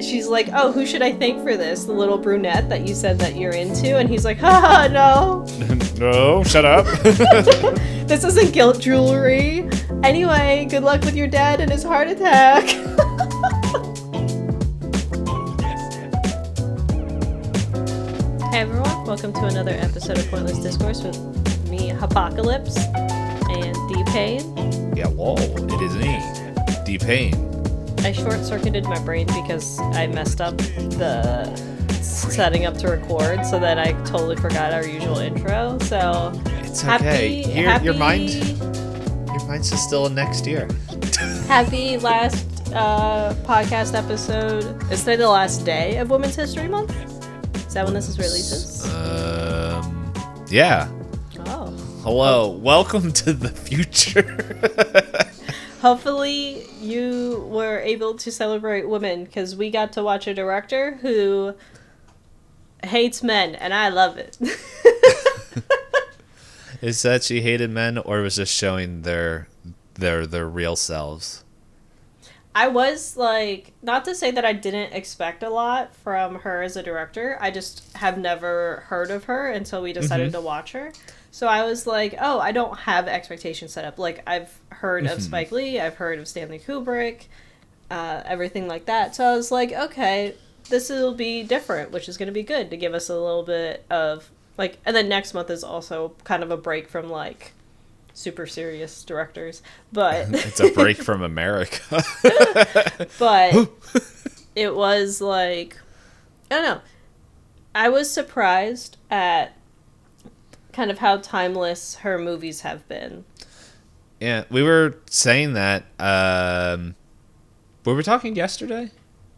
she's like, oh, who should I thank for this? The little brunette that you said that you're into? And he's like, haha, no. No, shut up. This isn't guilt jewelry. Anyway, good luck with your dad and his heart attack. Hey everyone, welcome to another episode of Pointless Discourse with me, Hoppocalypse, and Itisdpayne. Yeah, whoa, it is me, Itisdpayne. I short-circuited my brain because I messed up the setting up to record, so that I totally forgot our usual intro. So it's okay. Your mind's just still in next year. Happy last podcast episode. Is today the last day of Women's History Month? Is that when this is releases? Yeah. Oh. Hello, welcome to the future. Hopefully you were able to celebrate women, because we got to watch a director who hates men, and I love it. Is that she hated men, or was just showing their real selves? I was like, not to say that I didn't expect a lot from her as a director. I just have never heard of her until we decided to watch her. So I was like, oh, I don't have expectations set up. Like, I've heard of Spike Lee, I've heard of Stanley Kubrick, everything like that. So I was like, okay, this will be different, which is going to be good to give us a little bit of, like, and then next month is also kind of a break from, like, super serious directors, but it's a break from America. But it was like, I don't know, I was surprised at kind of how timeless her movies have been. Yeah, we were saying that were we talking yesterday?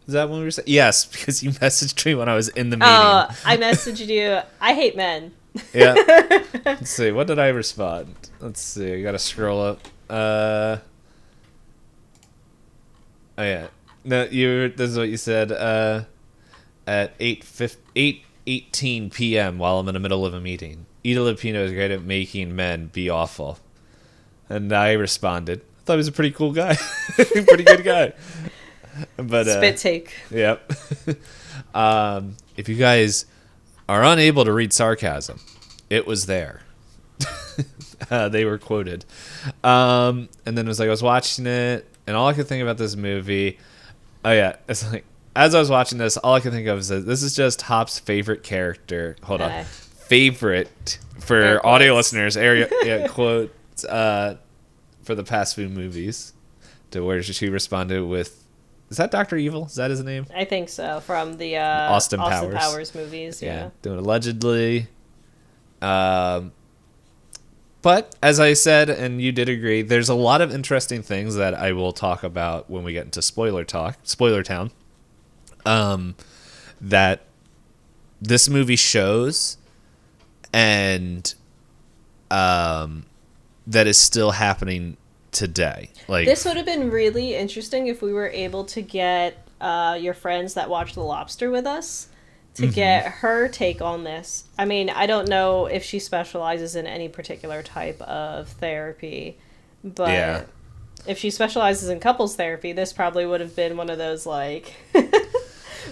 Is that when we were saying? Yes, because you messaged me when I was in the meeting. Oh, I messaged you, I hate men. Yeah. Let's see. What did I respond? Let's see. I gotta scroll up. Oh yeah. No, this is what you said. At 8:18 p.m. while I'm in the middle of a meeting. Lupino is great at making men be awful. And I responded, I thought he was a pretty cool guy. Pretty good guy. But spit take. Yep. If you guys are unable to read sarcasm, it was there. They were quoted. And then it was like I was watching it, and all I could think about this movie. Oh yeah, it's like as I was watching this, all I could think of is that this is just Hop's favorite character. Hold on, favorite for air audio quotes. listeners. Area quotes for the past few movies. To where she responded with. Is that Dr. Evil? Is that his name? I think so, from the Austin Powers movies. Yeah. Doing allegedly. But as I said, and you did agree, there's a lot of interesting things that I will talk about when we get into spoiler town. That this movie shows, and that is still happening today. Like, this would have been really interesting if we were able to get your friends that watch The Lobster with us to get her take on this. I mean, I don't know if she specializes in any particular type of therapy, but if she specializes in couples therapy, this probably would have been one of those, like,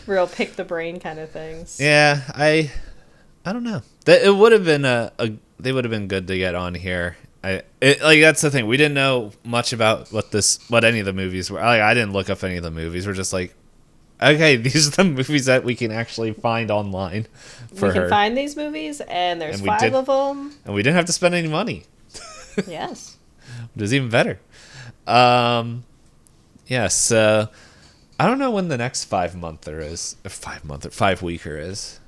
real pick the brain kind of things. Yeah, I don't know. It would have been they would have been good to get on here. Like, that's the thing. We didn't know much about what any of the movies were. Like, I didn't look up any of the movies. We're just like, okay, these are the movies that we can actually find online for her. We can find these movies, and there's 5 of them. And we didn't have to spend any money. Yes. Which is even better. Yeah, so I don't know when the next 5-monther is. Or 5-weeker is.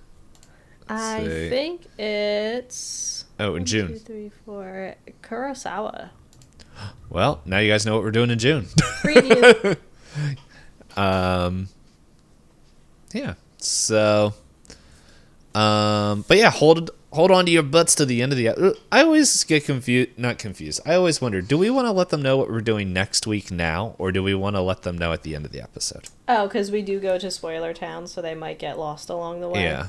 I think it's... Oh, in June. 1, 2, 3, 4. Kurosawa. Well, now you guys know what we're doing in June. Preview. Yeah. So, but yeah, hold on to your butts to the end of the. I always get not confused. I always wonder: do we want to let them know what we're doing next week now, or do we want to let them know at the end of the episode? Oh, because we do go to Spoiler Town, so they might get lost along the way. Yeah.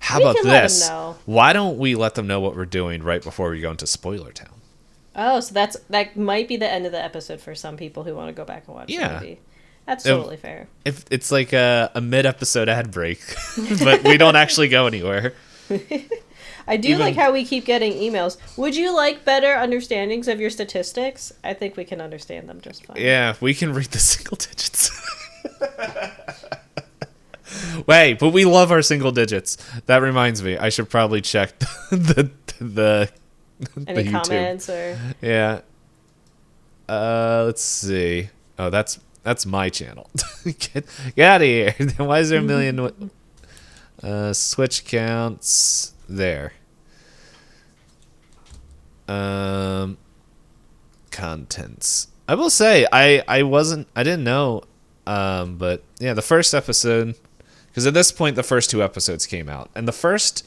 How about this? Why don't we let them know what we're doing right before we go into Spoiler Town? Oh, so that might be the end of the episode for some people who want to go back and watch the movie. That's totally fair. If it's like a mid-episode ad break, but we don't actually go anywhere. I do like how we keep getting emails. Would you like better understandings of your statistics? I think we can understand them just fine. Yeah, we can read the single digits. Wait, but we love our single digits. That reminds me, I should probably check the Any YouTube. comments or Yeah. Let's see. Oh, that's my channel. Get out of here. Why is there a million? Switch counts there. Contents. I will say I didn't know. But yeah, the first episode, because at this point the first 2 episodes came out, and the first,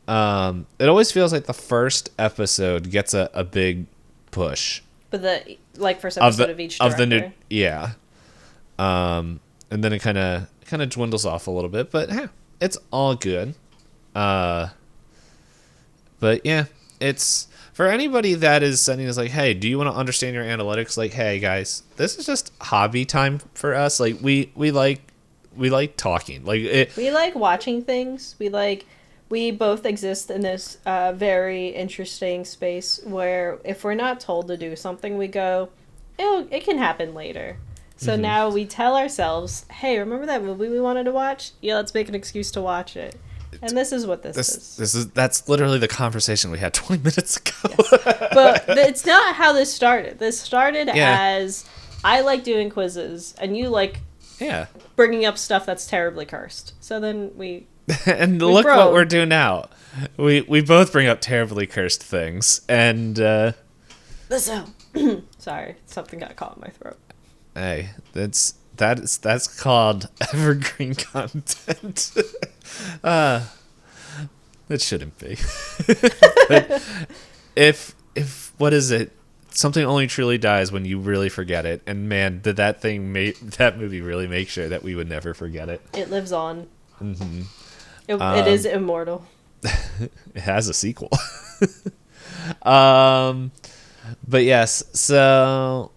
it always feels like the first episode gets a big push. But the first episode of each director. Of the new, yeah. And then it kind of dwindles off a little bit, but it's all good. But yeah, it's for anybody that is sending us like, hey, do you want to understand your analytics? Like, hey guys, this is just hobby time for us. Like we like talking. Like we like watching things. We both exist in this very interesting space where if we're not told to do something, we go, it can happen later. So now we tell ourselves, hey, remember that movie we wanted to watch? Yeah, let's make an excuse to watch it. And this is what this is. That's literally the conversation we had 20 minutes ago. Yes. But it's not how this started. This started as I like doing quizzes and you like bringing up stuff that's terribly cursed. So then we... And look what we're doing now. We both bring up terribly cursed things. And... Sorry, something got caught in my throat. Hey, that's called evergreen content. It shouldn't be. But if what is it? Something only truly dies when you really forget it. And man, did that movie really make sure that we would never forget it? It lives on. Mm-hmm. It is immortal. It has a sequel. But yes, so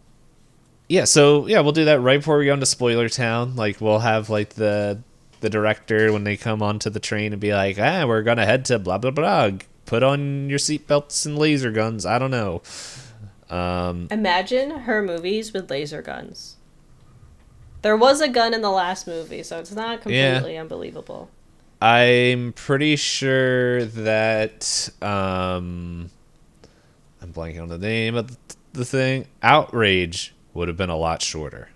we'll do that right before we go into Spoiler Town. Like we'll have like the director when they come onto the train and be like, we're gonna head to blah blah blah. Put on your seatbelts and laser guns. I don't know. Imagine her movies with laser guns. There was a gun in the last movie, so it's not completely unbelievable. I'm pretty sure that I'm blanking on the name of the thing. Outrage would have been a lot shorter.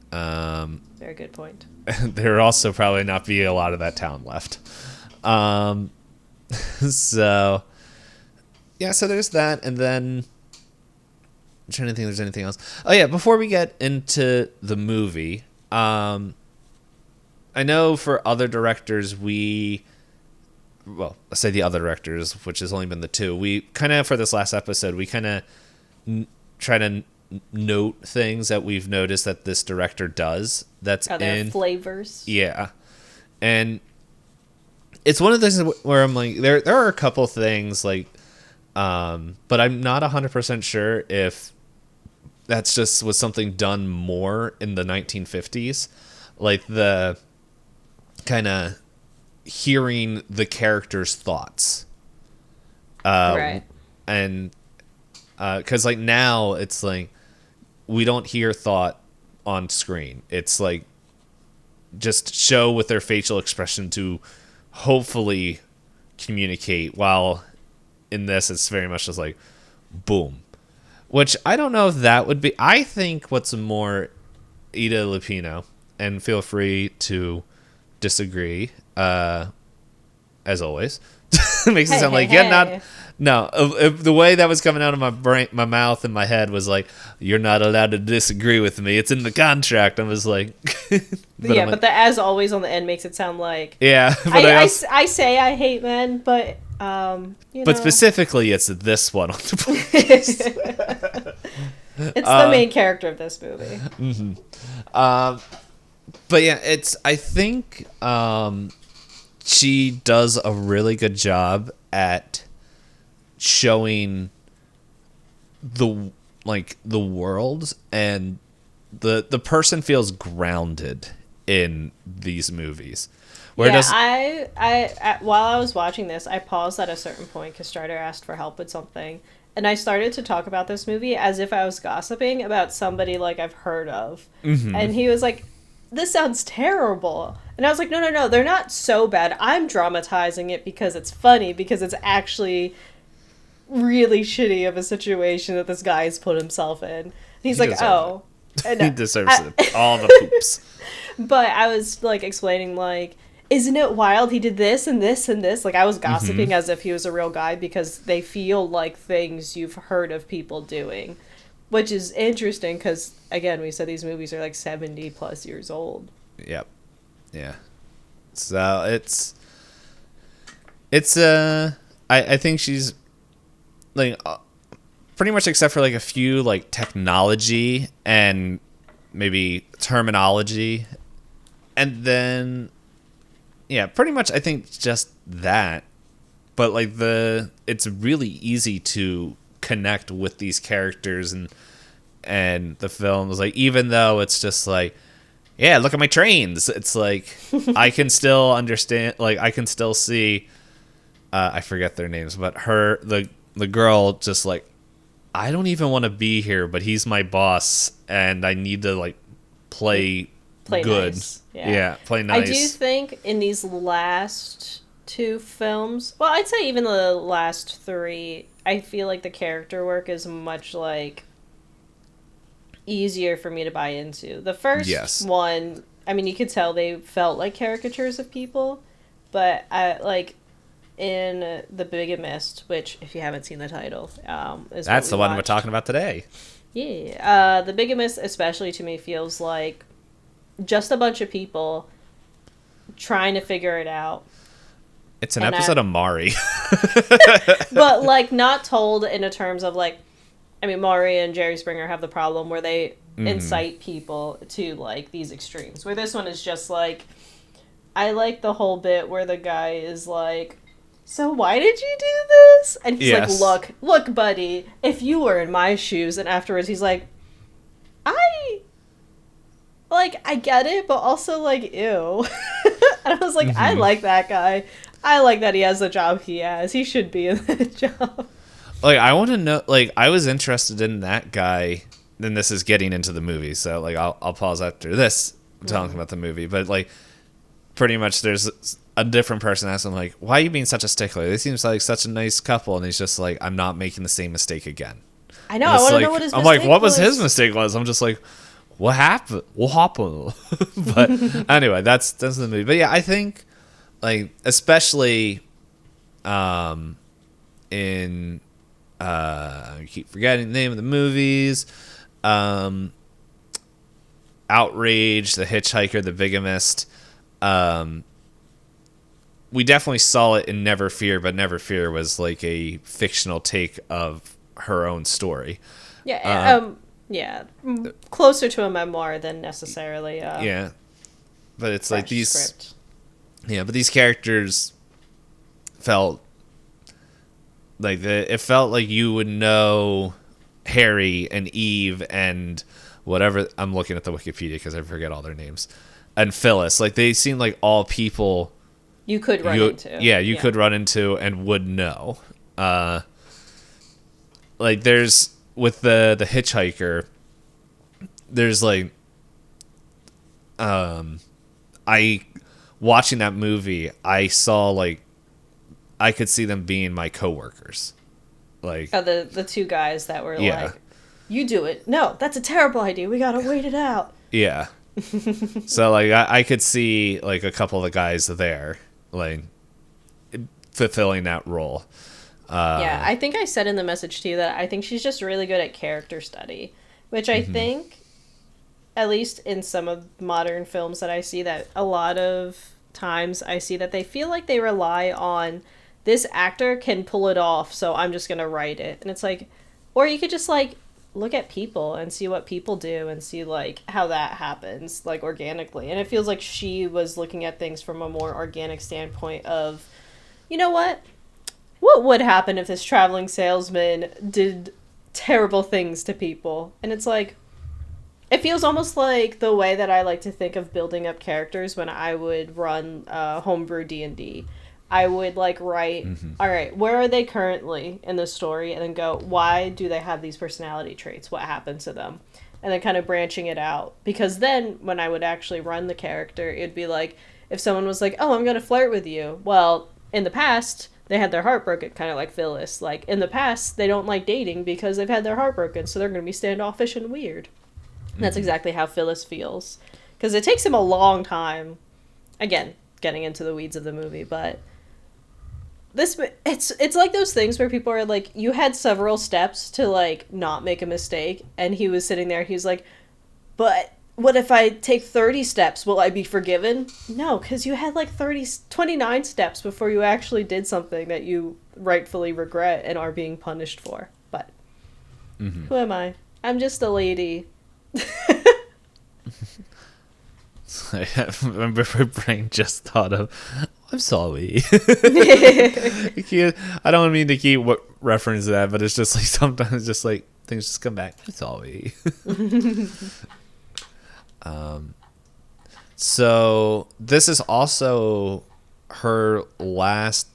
Very good point. There would also probably not be a lot of that town left. So there's that, and then I'm trying to think if there's anything else. Oh yeah, before we get into the movie, I know for other directors let's say the other directors, which has only been the 2, we kind of, for this last episode, we kind of try to note things that we've noticed that this director does that's in flavors. Yeah. And it's one of those where I'm like, there are a couple things like, but I'm not 100% sure if that's just was something done more in the 1950s, like the kind of hearing the character's thoughts. Right. And because like now it's like we don't hear thought on screen. It's like just show with their facial expression to hopefully communicate, while in this it's very much just like boom, which I don't know if that would be. I think what's more Ida Lupino, and feel free to disagree as always. Makes it sound like not. No, the way that was coming out of my brain, my mouth and my head was like, you're not allowed to disagree with me. It's in the contract. I was like... but the as always on the end makes it sound like... Yeah. But I say I hate men, but, But specifically, it's this one on the playlist. It's the main character of this movie. Mm-hmm. But yeah, I think she does a really good job at showing the like the world, and the person feels grounded in these movies. Where While I was watching this, I paused at a certain point because Strider asked for help with something, and I started to talk about this movie as if I was gossiping about somebody like I've heard of, and he was like, "This sounds terrible," and I was like, "No, they're not so bad. I'm dramatizing it because it's funny, because it's actually really shitty of a situation that this guy has put himself in." And he's like, "Oh." He deserves it. All the poops. But I was, like, explaining, like, isn't it wild he did this and this and this? Like, I was gossiping as if he was a real guy because they feel like things you've heard of people doing. Which is interesting because, again, we said these movies are, like, 70 plus years old. Yep. Yeah. So, I think she's, like, pretty much except for, like, a few, like, technology and maybe terminology. And then, yeah, pretty much I think just that. But, like, it's really easy to connect with these characters and the film is like, even though it's just like, yeah, look at my trains. It's like, I can still understand, like, I can still see, I forget their names, but the girl just like, I don't even want to be here, but he's my boss, and I need to, like, play good. Nice. Yeah, play nice. I do think in these last two films, well, I'd say even the last three, I feel like the character work is much, like, easier for me to buy into. The first one, I mean, you could tell they felt like caricatures of people, but like in The Bigamist, which, if you haven't seen the title, is that's the one we're talking about today. Yeah, The Bigamist especially to me feels like just a bunch of people trying to figure it out. It's an episode of Maury. But, like, not told in a terms of, like, I mean, Maury and Jerry Springer have the problem where they incite people to, like, these extremes. Where this one is just, like, I like the whole bit where the guy is like, so why did you do this? And he's like, look, buddy, if you were in my shoes. And afterwards he's like, I get it, but also, like, ew. And I was like, I like that guy. I like that he has the job he has. He should be in that job. Like, I want to know, like, I was interested in that guy, then this is getting into the movie, so, like, I'll pause after this talking about the movie, but, like, pretty much there's a different person asking, like, why are you being such a stickler? They seem like such a nice couple, and he's just like, I'm not making the same mistake again. I know, I want to know what his mistake was. I'm like, what was his mistake was? I'm just like, what happened? What happened? But anyway, that's the movie. But yeah, I think, like, especially in I keep forgetting the name of the movies. Outrage, The Hitchhiker, The Bigamist. We definitely saw it in Never Fear, but Never Fear was like a fictional take of her own story. Yeah, closer to a memoir than necessarily. Yeah, but it's like these script. Yeah, but these characters felt like it felt like you would know Harry and Eve and whatever. I'm looking at the Wikipedia because I forget all their names. And Phyllis, like, they seem like all people you could run into. Yeah, you could run into and would know. Like, there's with the Hitchhiker, there's like, watching that movie, I saw, like, I could see them being my coworkers. Like, the two guys that were like, you do it. No, that's a terrible idea. We gotta wait it out. Yeah. So, like, I could see, like, a couple of the guys there, like, fulfilling that role. Yeah, I think I said in the message to you that I think she's just really good at character study, which I think, at least in some of modern films that I see, that a lot of times I see that they feel like they rely on this actor can pull it off, so I'm just going to write it. And it's like, or you could just, like, look at people and see what people do and see, like, how that happens, like, organically. And it feels like she was looking at things from a more organic standpoint of, you know what would happen if this traveling salesman did terrible things to people. And it's like, it feels almost like the way that I like to think of building up characters when I would run homebrew D&D. I would like write, all right, where are they currently in the story? And then go, why do they have these personality traits? What happened to them? And then kind of branching it out. Because then when I would actually run the character, it'd be like, if someone was like, oh, I'm going to flirt with you. Well, in the past, they had their heart broken, kind of like Phyllis. Like, in the past, they don't like dating because they've had their heart broken, so they're going to be standoffish and weird. And that's exactly how Phyllis feels. Because it takes him a long time. Again, getting into the weeds of the movie, but it's like those things where people are like, you had several steps to like not make a mistake, and he was sitting there, he's like, but what if I take 30 steps? Will I be forgiven? No, because you had like 29 steps before you actually did something that you rightfully regret and are being punished for. But who am I? I'm just a lady. My brain just thought of, I'm sorry. I don't mean to keep reference to that, but it's just like sometimes just like things just come back. I'm sorry. So this is also her last,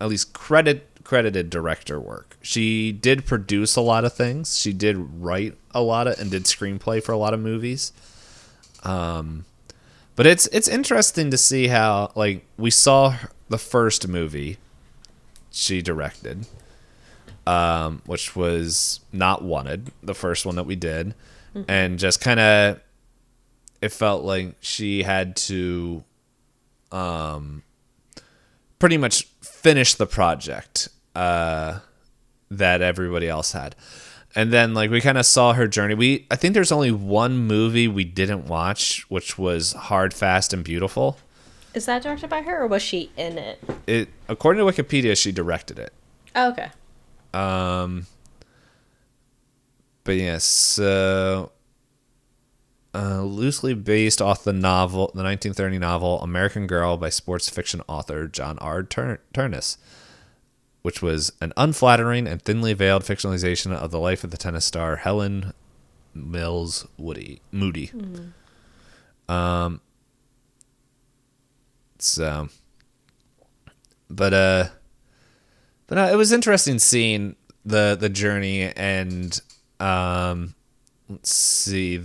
at least credited director work. She did produce a lot of things. She did write a lot of and did screenplay for a lot of movies. But it's interesting to see how, like, we saw the first movie she directed, which was Not Wanted, the first one that we did, and just kind of, it felt like she had to pretty much finish the project that everybody else had. And then, like, we kind of saw her journey. I think there's only one movie we didn't watch, which was Hard, Fast, and Beautiful. Is that directed by her, or was she in it? According to Wikipedia, she directed it. Oh, okay. But yes, so loosely based off the 1930 novel American Girl by sports fiction author John R. Turness, which was an unflattering and thinly veiled fictionalization of the life of the tennis star Helen Mills Moody. So, but it was interesting seeing the journey, and let's see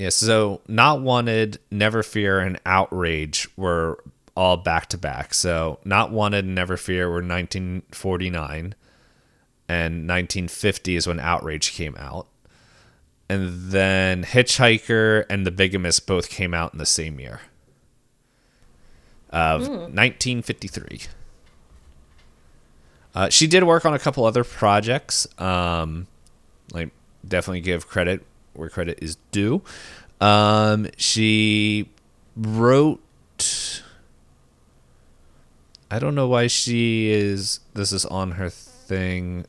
so Not Wanted, Never Fear, and Outrage were all back to back. So Not Wanted and Never Fear were 1949, and 1950 is when Outrage came out. And then Hitchhiker and The Bigamist both came out in the same year of 1953. She did work on a couple other projects. Like, definitely give credit where credit is due. She wrote, I don't know why this is on her thing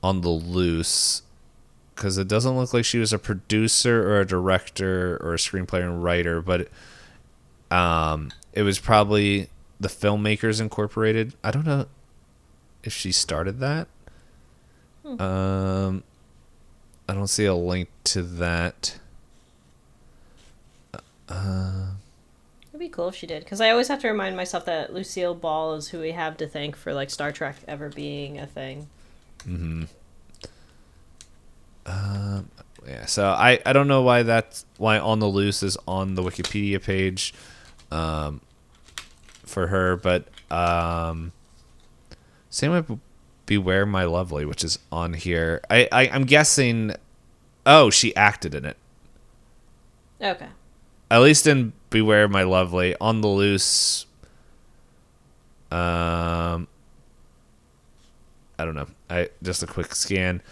on the loose, because it doesn't look like she was a producer or a director or a screenplay and writer, but it was probably the Filmmakers Incorporated. I don't know if she started that. I don't see a link to that. It'd be cool if she did, because I always have to remind myself that Lucille Ball is who we have to thank for like Star Trek ever being a thing. Yeah, so I don't know why On the Loose is on the Wikipedia page for her, but same with Beware My Lovely, which is on here. I'm guessing, she acted in it. Okay. At least in Beware My Lovely. On the Loose, I don't know. Just a quick scan.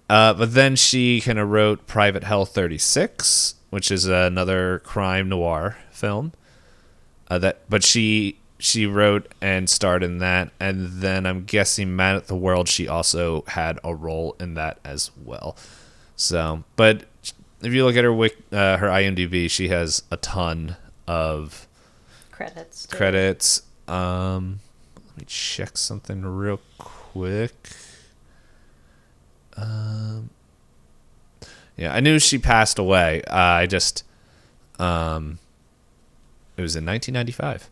But then she kind of wrote Private Hell 36, which is another crime noir film. But she wrote and starred in that, and then I'm guessing Man at the World, she also had a role in that as well. So, but if you look at her her IMDb, she has a ton of credits. Let me check something real quick. Yeah, I knew she passed away. I just, it was in 1995.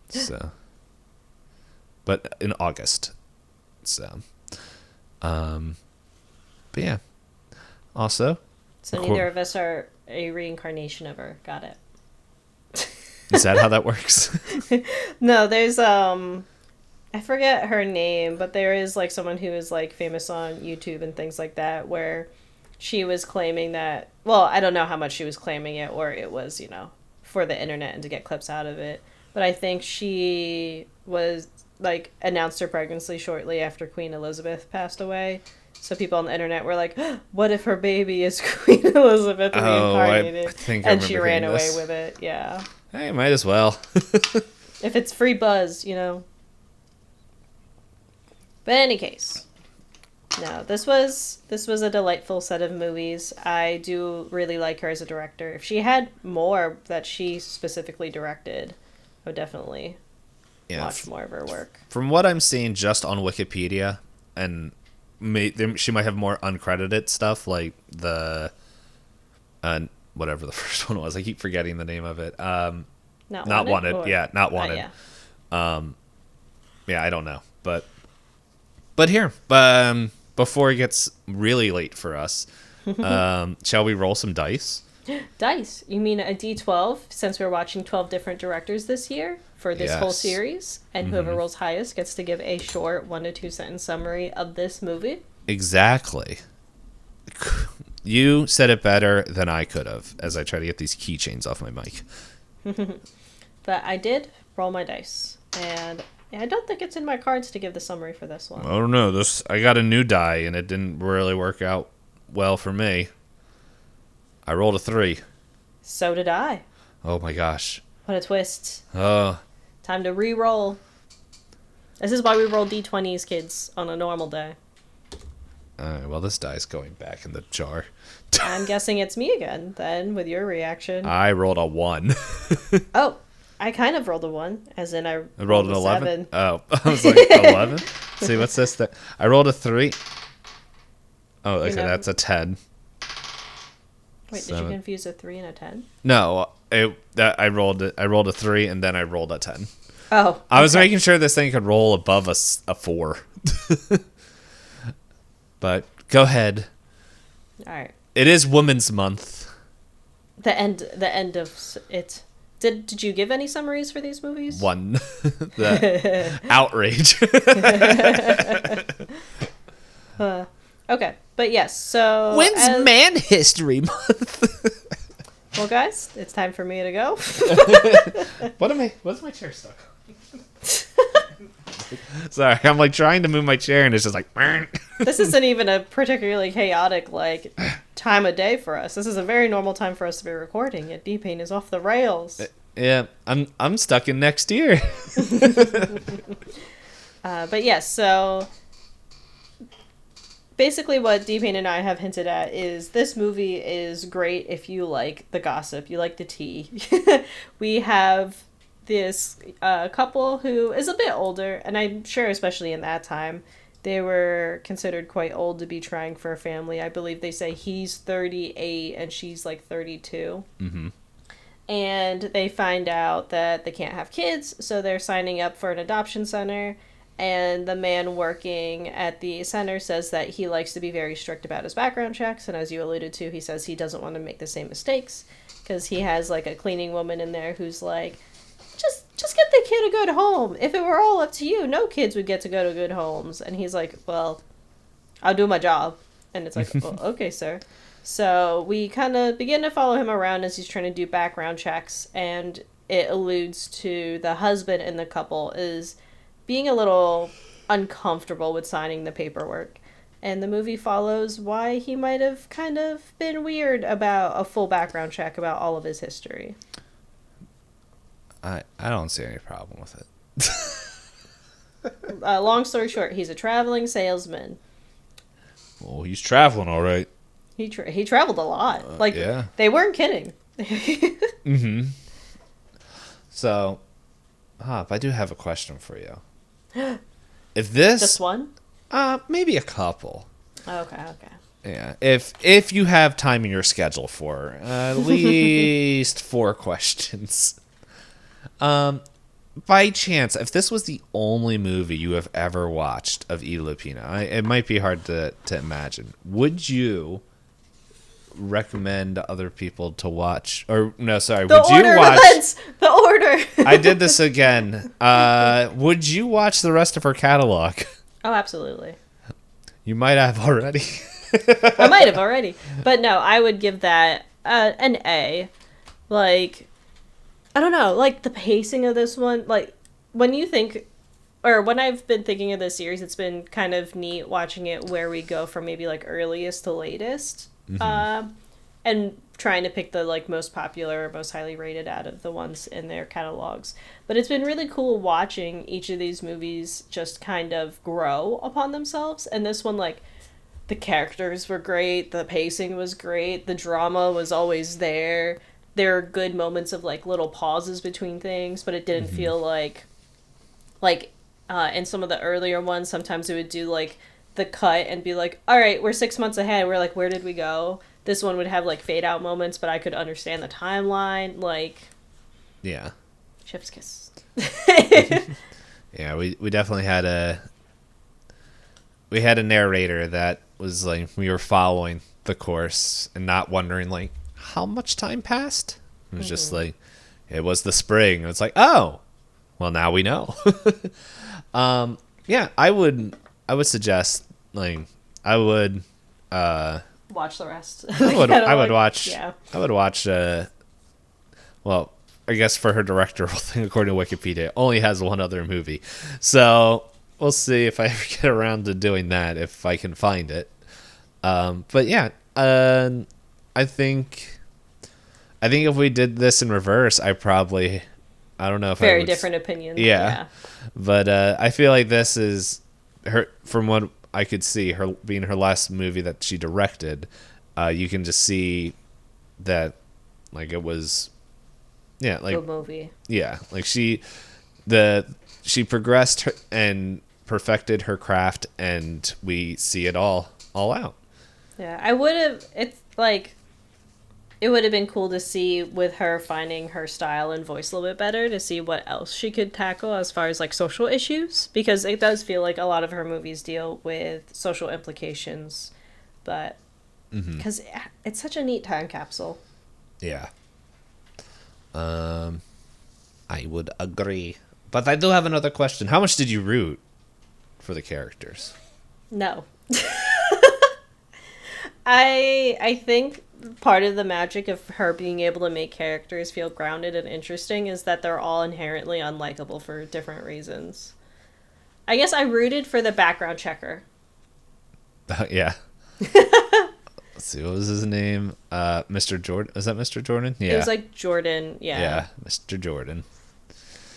So, but in August. So, but yeah. Also, So neither of us are a reincarnation of her. Got it. is that how that works? No, there's I forget her name, but there is like someone who is like famous on YouTube and things like that where she was claiming that, well, I don't know how much she was claiming it or it was, for the internet and to get clips out of it. But I think she was like announced her pregnancy shortly after Queen Elizabeth passed away. So people on the internet were like, what if her baby is Queen Elizabeth reincarnated? I think I and she ran hearing away this. with it. Yeah. Hey, might as well. If it's free buzz, But in any case, no, this was a delightful set of movies. I do really like her as a director. If she had more that she specifically directed, I would definitely watch more of her work. From what I'm seeing just on Wikipedia, and she might have more uncredited stuff, like the whatever the first one was. I keep forgetting the name of it. Not Wanted. Yeah, Not Wanted. Yeah. Yeah, I don't know, but here, before it gets really late for us, shall we roll some dice? Dice? You mean a D12? Since we're watching 12 different directors this year for this whole series, and whoever rolls highest gets to give a short 1 to 2 sentence summary of this movie. Exactly. You said it better than I could have, as I try to get these keychains off my mic. But I did roll my dice, and I don't think it's in my cards to give the summary for this one. I don't know. I got a new die, and it didn't really work out well for me. I rolled a 3. So did I. Oh my gosh. What a twist. Oh. Time to re-roll. This is why we roll D20s, kids, on a normal day. Alright, well, this die's going back in the jar. I'm guessing it's me again, then, with your reaction. I rolled a 1. Oh, I kind of rolled a 1, as in I rolled an 11. Oh, I was like, 11? See, what's this? I rolled a 3. Oh, okay, that's a 10. Wait, 7. Did you confuse a 3 and a 10? No, I rolled a 3 and then I rolled a 10. Oh, okay. I was making sure this thing could roll above a 4. But go ahead. All right. It is Women's Month. The end of it. Did you give any summaries for these movies? 1. The outrage. Okay, but yes. So when's Man History Month? Well, guys, it's time for me to go. What's my chair stuck? Sorry, I'm like trying to move my chair and it's just like. This isn't even a particularly chaotic time of day for us. This is a very normal time for us to be recording. Yet Itisdpayne is off the rails. Yeah, I'm stuck in next year. But yes, so basically what Itisdpayne and I have hinted at is this movie is great if you like the gossip, you like the tea. We have this couple who is a bit older, and I'm sure especially in that time, they were considered quite old to be trying for a family. I believe they say he's 38 and she's like 32. Mm-hmm. And they find out that they can't have kids, so they're signing up for an adoption center. And the man working at the center says that he likes to be very strict about his background checks. And as you alluded to, he says he doesn't want to make the same mistakes because he has like a cleaning woman in there who's like, just get the kid a good home. If it were all up to you, no kids would get to go to good homes. And he's like, well, I'll do my job. And it's like, well, okay, sir. So we kind of begin to follow him around as he's trying to do background checks. And it alludes to the husband in the couple is being a little uncomfortable with signing the paperwork. And the movie follows why he might have kind of been weird about a full background check about all of his history. I don't see any problem with it. Long story short, he's a traveling salesman. Well, he's traveling all right. He traveled a lot. Yeah. They weren't kidding. Mm-hmm. So, Hop, I do have a question for you. If this... Just one? Maybe a couple. Okay, okay. Yeah, if you have time in your schedule for at least 4 questions. By chance, if this was the only movie you have ever watched of Lupino, it might be hard to imagine. Would you recommend other people to watch? Or no, sorry, would you watch? The order. I did this again. Would you watch the rest of her catalog? Oh, absolutely. You might have already. I might have already, but no, I would give that an A. Like, I don't know, like the pacing of this one, like when you think, or when I've been thinking of this series, it's been kind of neat watching it where we go from maybe like earliest to latest, and trying to pick the like most popular, most highly rated out of the ones in their catalogs. But it's been really cool watching each of these movies just kind of grow upon themselves. And this one, like, the characters were great, the pacing was great, the drama was always there. There are good moments of like little pauses between things, but it didn't feel like in some of the earlier ones, sometimes it would do like the cut and be like, all right, we're 6 months ahead. We're like, where did we go? This one would have like fade out moments, but I could understand the timeline. Like, yeah, chef's kiss. Yeah, we definitely had a narrator that was like, we were following the course and not wondering like how much time passed. It was just like, it was the spring. It's like, oh, well, now we know. Yeah, I would suggest, like, I would watch the rest. I would watch. Yeah. I would watch. Well, I guess for her directorial thing, according to Wikipedia, only has one other movie. So we'll see if I ever get around to doing that, if I can find it. But yeah, I think if we did this in reverse, I don't know if very different opinions. Yeah. But I feel like this is her, from what I could see, her being her last movie that she directed. You can just see that, like, it was, yeah, like, good movie. Yeah, like she progressed and perfected her craft, and we see it all out. Yeah, I would have. It's like, it would have been cool to see with her finding her style and voice a little bit better, to see what else she could tackle as far as like social issues, because it does feel like a lot of her movies deal with social implications, but because it's such a neat time capsule. Yeah. I would agree, but I do have another question. How much did you root for the characters? No. I think part of the magic of her being able to make characters feel grounded and interesting is that they're all inherently unlikable for different reasons. I guess I rooted for the background checker. Yeah. Let's see, what was his name? Mr. Jordan. Is that Mr. Jordan? Yeah. It was like Jordan, yeah. Yeah, Mr. Jordan.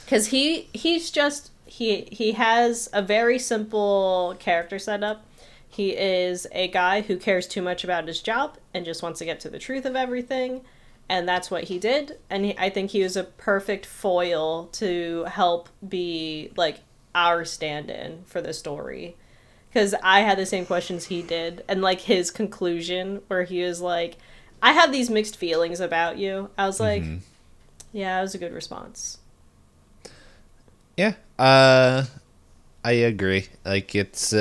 Because he's just, he has a very simple character setup. He is a guy who cares too much about his job and just wants to get to the truth of everything. And that's what he did. And I think he was a perfect foil to help be, like, our stand-in for the story. Because I had the same questions he did. And, like, his conclusion where he was like, I have these mixed feelings about you. I was like, yeah, that was a good response. Yeah. I agree. Like, it's...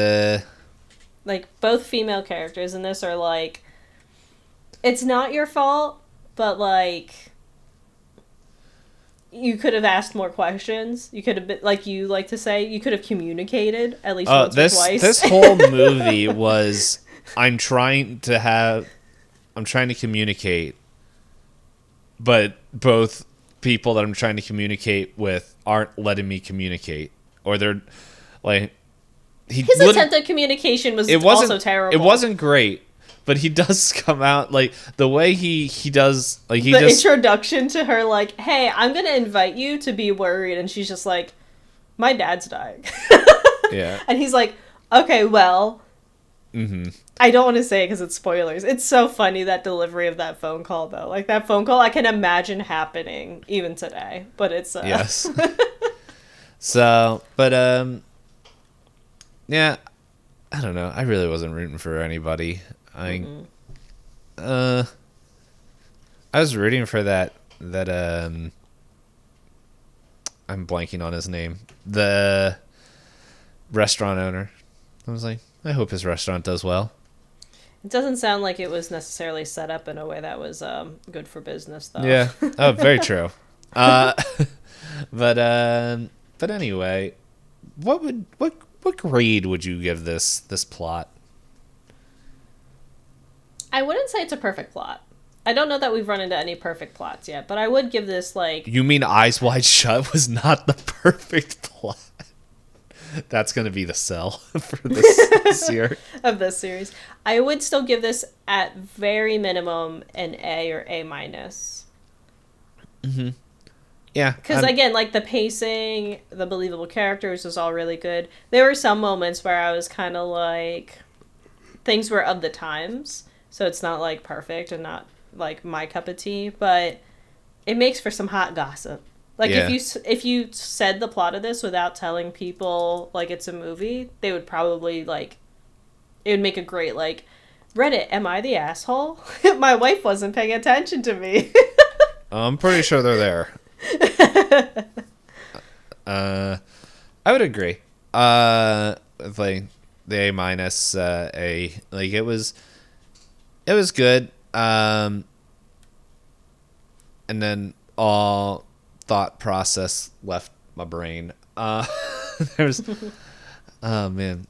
Like, both female characters in this are like, it's not your fault, but, like, you could have asked more questions. You could have been, like you like to say, you could have communicated at least once or twice. This whole movie was, I'm trying to communicate, but both people that I'm trying to communicate with aren't letting me communicate, or they're like... His attempt at communication was also terrible. It wasn't great, but he does come out, like, the way he does, like, the introduction to her, like, hey, I'm gonna invite you to be worried, and she's just like, my dad's dying. Yeah. And he's like, okay, well, I don't want to say it because it's spoilers. It's so funny, that delivery of that phone call, though. Like, that phone call I can imagine happening even today, but it's yes. So, but yeah, I don't know. I really wasn't rooting for anybody. I was rooting for that I'm blanking on his name. The restaurant owner. I was like, I hope his restaurant does well. It doesn't sound like it was necessarily set up in a way that was good for business, though. Yeah. Oh, very true. Uh, but anyway, what grade would you give this plot? I wouldn't say it's a perfect plot. I don't know that we've run into any perfect plots yet, but I would give this, like... You mean Eyes Wide Shut was not the perfect plot? That's going to be the sell for this year. of this series. I would still give this, at very minimum, an A or A minus. Mm-hmm. Yeah. Because, again, like, the pacing, the believable characters was all really good. There were some moments where I was kind of like... Things were of the times, so it's not, like, perfect and not... like my cup of tea, but it makes for some hot gossip. Like if you said the plot of this without telling people like it's a movie, they would probably like it would make a great like Reddit, am I the asshole? My wife wasn't paying attention to me. I'm pretty sure they're there. I would agree. With like the A minus A, like it was good. And then all thought process left my brain. There's, oh man,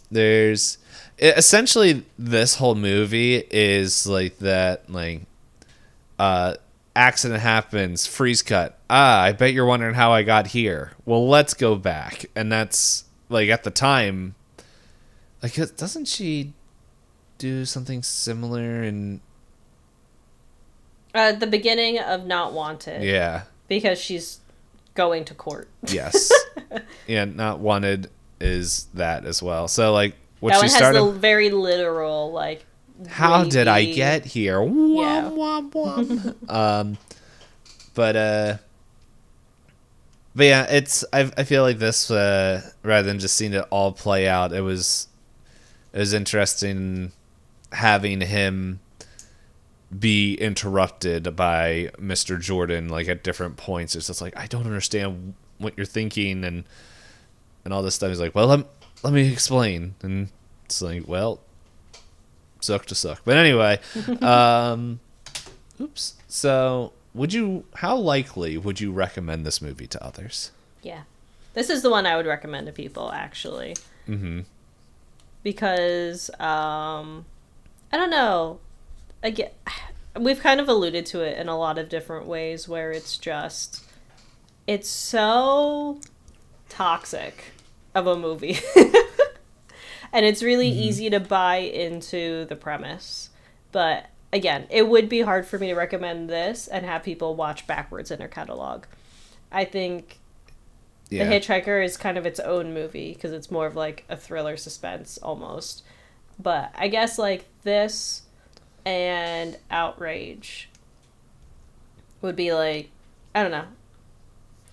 essentially this whole movie is like that, like, accident happens, freeze cut. I bet you're wondering how I got here. Well, let's go back. And that's like at the time, like, doesn't she do something similar in the beginning of Not Wanted. Yeah. Because she's going to court. Yes. Yeah, Not Wanted is that as well. So, like, what that she one started... has the very literal, like... How did I get here? Yeah. Womp, womp, womp. But yeah, it's... I feel like this, rather than just seeing it all play out, it was interesting having him be interrupted by Mr. Jordan, like, at different points. It's just like, I don't understand what you're thinking, and all this stuff. He's like, well, let me explain. And it's like, well, suck to suck. But anyway, oops. So, how likely would you recommend this movie to others? Yeah. This is the one I would recommend to people, actually. Mm-hmm. Because, I don't know. Again, we've kind of alluded to it in a lot of different ways where it's so toxic of a movie. And it's really easy to buy into the premise. But again, it would be hard for me to recommend this and have people watch backwards in their catalog. I think The Hitchhiker is kind of its own movie because it's more of like a thriller suspense almost. But I guess like this and Outrage would be like, I don't know.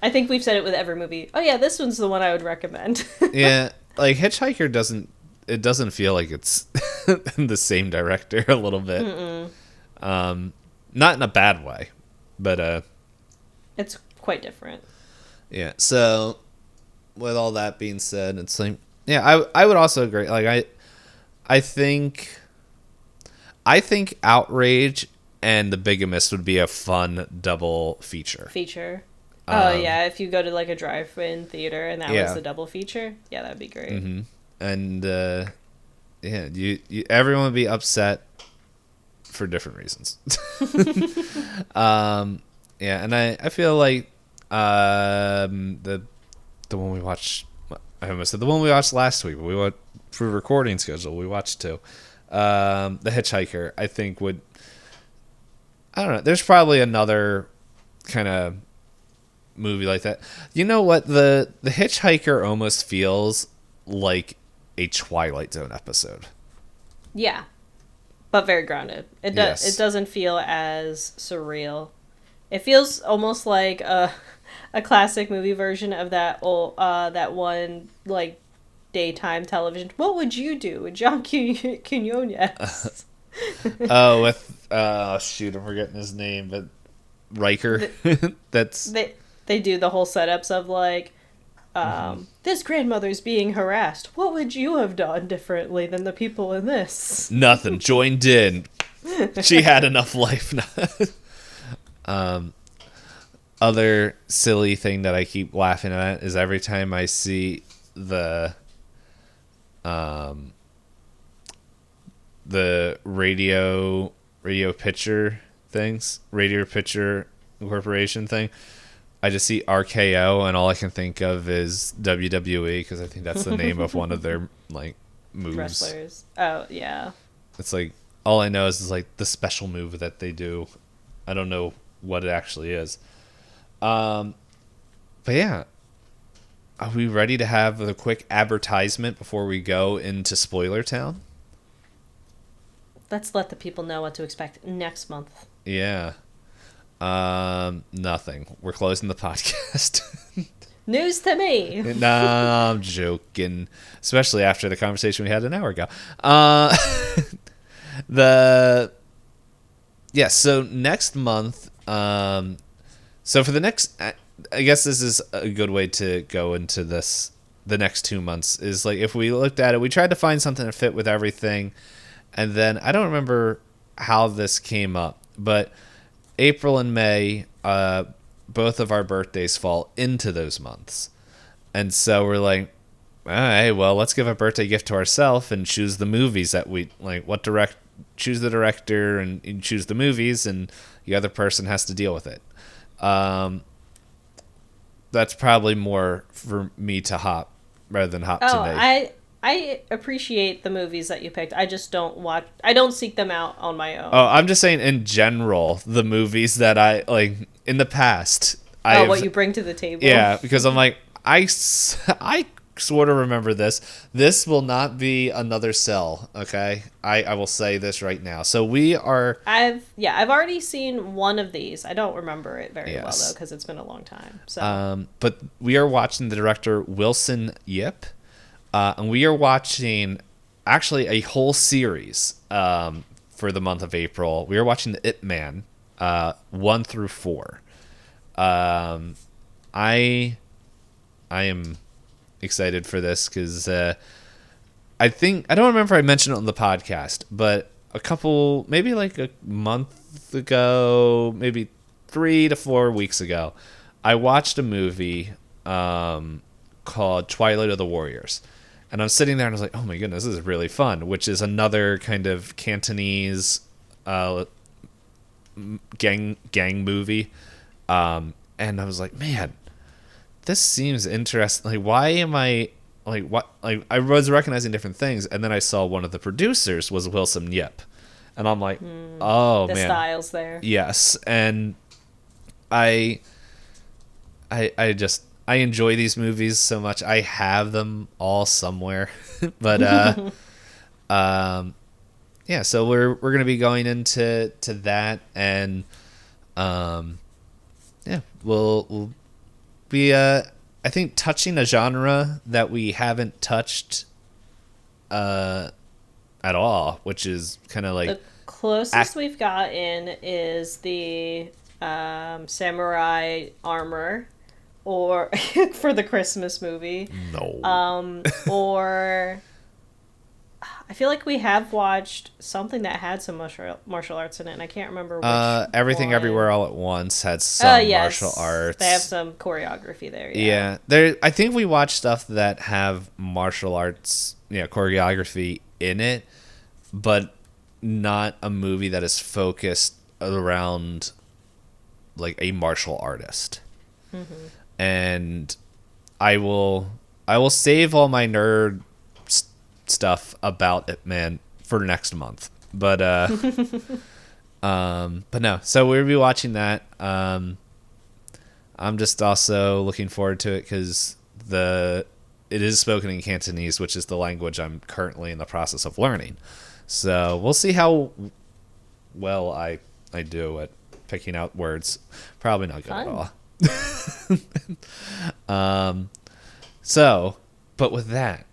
I think we've said it with every movie. Oh yeah, this one's the one I would recommend. Yeah, like Hitchhiker doesn't feel like it's the same director a little bit. Not in a bad way, but it's quite different. Yeah. So with all that being said, it's like, yeah, I would also agree. Like I think Outrage and The Bigamist would be a fun double feature. Oh, yeah, if you go to, like, a drive-in theater and that was the double feature, yeah, that'd be great. Mm-hmm. And, yeah, you everyone would be upset for different reasons. Yeah, and I feel like the one we watched, I almost said the one we watched last week, but we went for recording schedule, we watched two. The Hitchhiker, I think would, I don't know, there's probably another kind of movie like that. You know what, the Hitchhiker almost feels like a Twilight Zone episode. Yeah, but very grounded. It doesn't feel as surreal. It feels almost like a classic movie version of that old that one like daytime television. What would you do with John Quinones? Oh, with shoot, I'm forgetting his name, but Riker. That's They do the whole setups of like, this grandmother's being harassed. What would you have done differently than the people in this? nothing. Joined in. She had enough life now. Other silly thing that I keep laughing at is every time I see the radio picture things, radio picture incorporation thing, I just see RKO and all I can think of is WWE because I think that's the name of one of their like moves. Wrestlers. Oh yeah. It's like all I know is like the special move that they do. I don't know what it actually is. But yeah, are we ready to have a quick advertisement before we go into Spoiler Town? Let's let the people know what to expect next month. Yeah. Nothing. We're closing the podcast. News to me. Nah, I'm joking. Especially after the conversation we had an hour ago. So next month, so for the next, I guess this is a good way to go into this, the next 2 months, is like if we looked at it, we tried to find something to fit with everything. And then I don't remember how this came up, but April and May, both of our birthdays fall into those months. And so we're like, all right, well, let's give a birthday gift to ourselves and choose the movies that we like. Choose the director and you choose the movies, and the other person has to deal with it. That's probably more for me to Hop rather than Hop to me. I appreciate the movies that you picked. I just don't watch. I don't seek them out on my own. Oh, I'm just saying in general, the movies that I like in the past. What you bring to the table. Yeah, because I'm like, I sort of remember this. This will not be another Cell, okay? I will say this right now. So we are... I've already seen one of these. I don't remember it very well, though, because it's been a long time. So. But we are watching the director Wilson Yip. And we are watching actually a whole series for the month of April. We are watching the Ip Man 1 through 4. I am excited for this because I don't remember if I mentioned it on the podcast, but maybe like a month ago, maybe 3 to 4 weeks ago, I watched a movie called Twilight of the Warriors. And I'm sitting there and I was like, oh my goodness, this is really fun, which is another kind of Cantonese gang movie. And I was like, man, this seems interesting. Like, why am I like what? Like, I was recognizing different things, and then I saw one of the producers was Wilson Yip, and I'm like, oh man, the styles there. Yes, and I enjoy these movies so much. I have them all somewhere, but yeah. So we're gonna be going into that, and yeah, we'll be I think touching a genre that we haven't touched at all, which is kind of like the closest we've gotten is the samurai armor. Or for the Christmas movie. No. Or I feel like we have watched something that had some martial arts in it, and I can't remember which Everything one. Everywhere All at Once had some martial arts. They have some choreography there. Yeah. There. I think we watch stuff that have martial arts, choreography in it, but not a movie that is focused around like a martial artist. Mm-hmm. And I will save all my nerd stuff about it, man, for next month. But but no. So we'll be watching that. I'm just also looking forward to it because it is spoken in Cantonese, which is the language I'm currently in the process of learning. So we'll see how well I do at picking out words. Probably not good at all. So, but with that,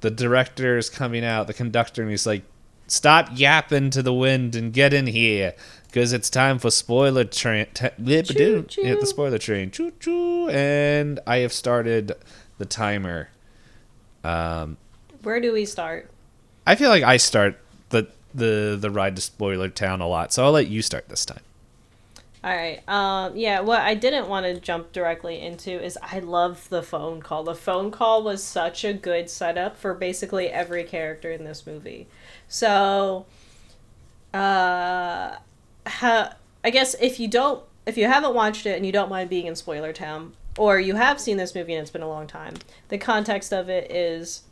the director is coming out, the conductor, and he's like, "Stop yapping to the wind and get in here, because it's time for spoiler train." The spoiler train, choo choo, and I have started the timer. Where do we start? I feel like I start the ride to Spoiler Town a lot, so I'll let you start this time. All right. Yeah, what I didn't want to jump directly into is I love the phone call. The phone call was such a good setup for basically every character in this movie. So, I guess if you haven't watched it and you don't mind being in Spoiler Town, or you have seen this movie and it's been a long time, the context of it is,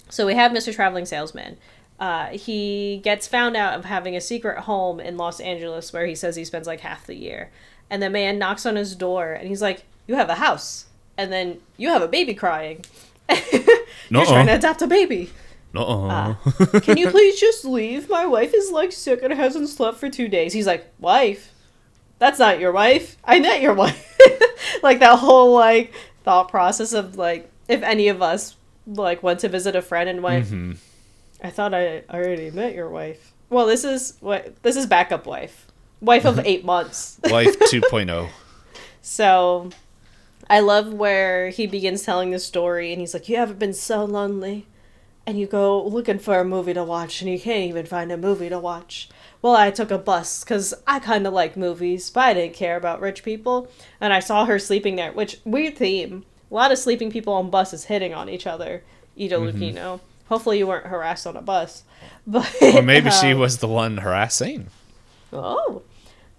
so we have Mr. Traveling Salesman. He gets found out of having a secret home in Los Angeles where he says he spends like half the year. And the man knocks on his door and he's like, "You have a house. And then you have a baby crying. You're trying to adopt a baby. Can you please just leave? My wife is like sick and hasn't slept for 2 days." He's like, "Wife? That's not your wife. I met your wife." Like that whole like thought process of like, if any of us like went to visit a friend and went, "I thought I already met your wife." Well, this is backup wife. Wife of 8 months. Wife 2.0. So I love where he begins telling the story and he's like, "You haven't been so lonely. And you go looking for a movie to watch and you can't even find a movie to watch. Well, I took a bus because I kind of like movies, but I didn't care about rich people. And I saw her sleeping there," which, weird theme. A lot of sleeping people on buses hitting on each other. Lupino. Hopefully you weren't harassed on a bus. But Or maybe she was the one harassing. Oh.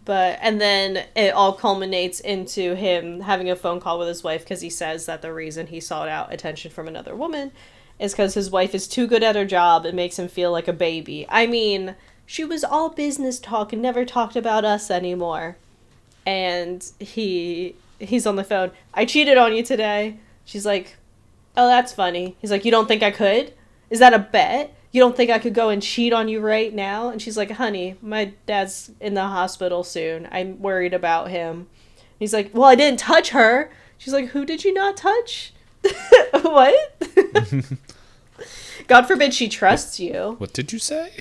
And then it all culminates into him having a phone call with his wife because he says that the reason he sought out attention from another woman is because his wife is too good at her job and makes him feel like a baby. I mean, she was all business talk and never talked about us anymore. And he's on the phone. "I cheated on you today." She's like, "Oh, that's funny." He's like, "You don't think I could? Is that a bet? You don't think I could go and cheat on you right now?" And she's like, "Honey, my dad's in the hospital soon. I'm worried about him." He's like, "Well, I didn't touch her." She's like, "Who did you not touch?" What? God forbid she trusts you. What did you say?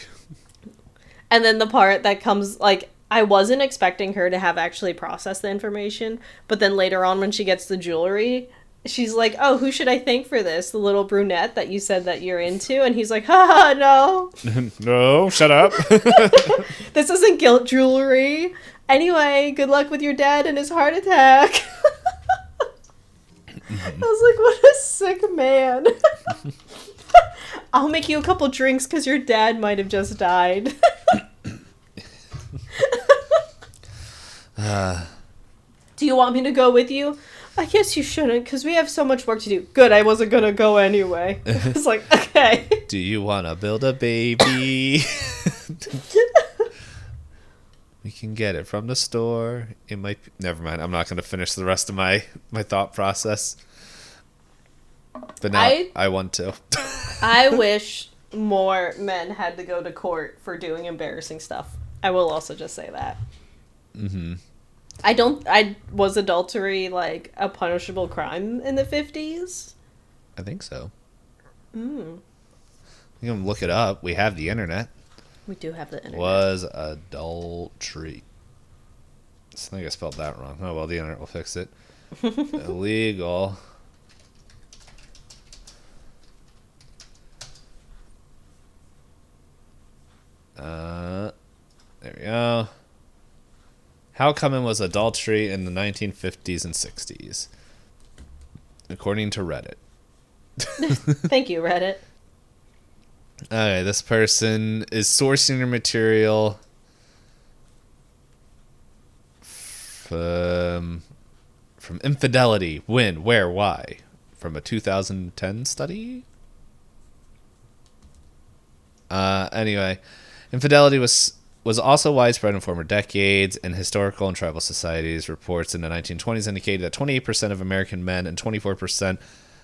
And then the part that comes, like, I wasn't expecting her to have actually processed the information, but then later on when she gets the jewelry, she's like, "Oh, who should I thank for this? The little brunette that you said that you're into?" And he's like, "Ha, no." No, shut up. This isn't guilt jewelry. Anyway, good luck with your dad and his heart attack. I was like, what a sick man. "I'll make you a couple drinks because your dad might have just died." "Do you want me to go with you?" "I guess you shouldn't because we have so much work to do." "Good, I wasn't going to go anyway." I was like, okay. "Do you want to build a baby?" "We can get it from the store. It might be..." Never mind. I'm not going to finish the rest of my thought process. But now I want to. I wish more men had to go to court for doing embarrassing stuff. I will also just say that. Was adultery like a punishable crime in the 50s? I think so. You can look it up. We have the internet. We do have the internet. Was adultery. I think I spelled that wrong. Oh, well, the internet will fix it. Illegal. There we go. How common was adultery in the 1950s and 60s? According to Reddit. Thank you, Reddit. Okay, this person is sourcing their material from infidelity. When, where, why? From a 2010 study? Anyway, infidelity was also widespread in former decades, and historical and tribal societies. Reports in the 1920s indicated that 28% of American men and 24%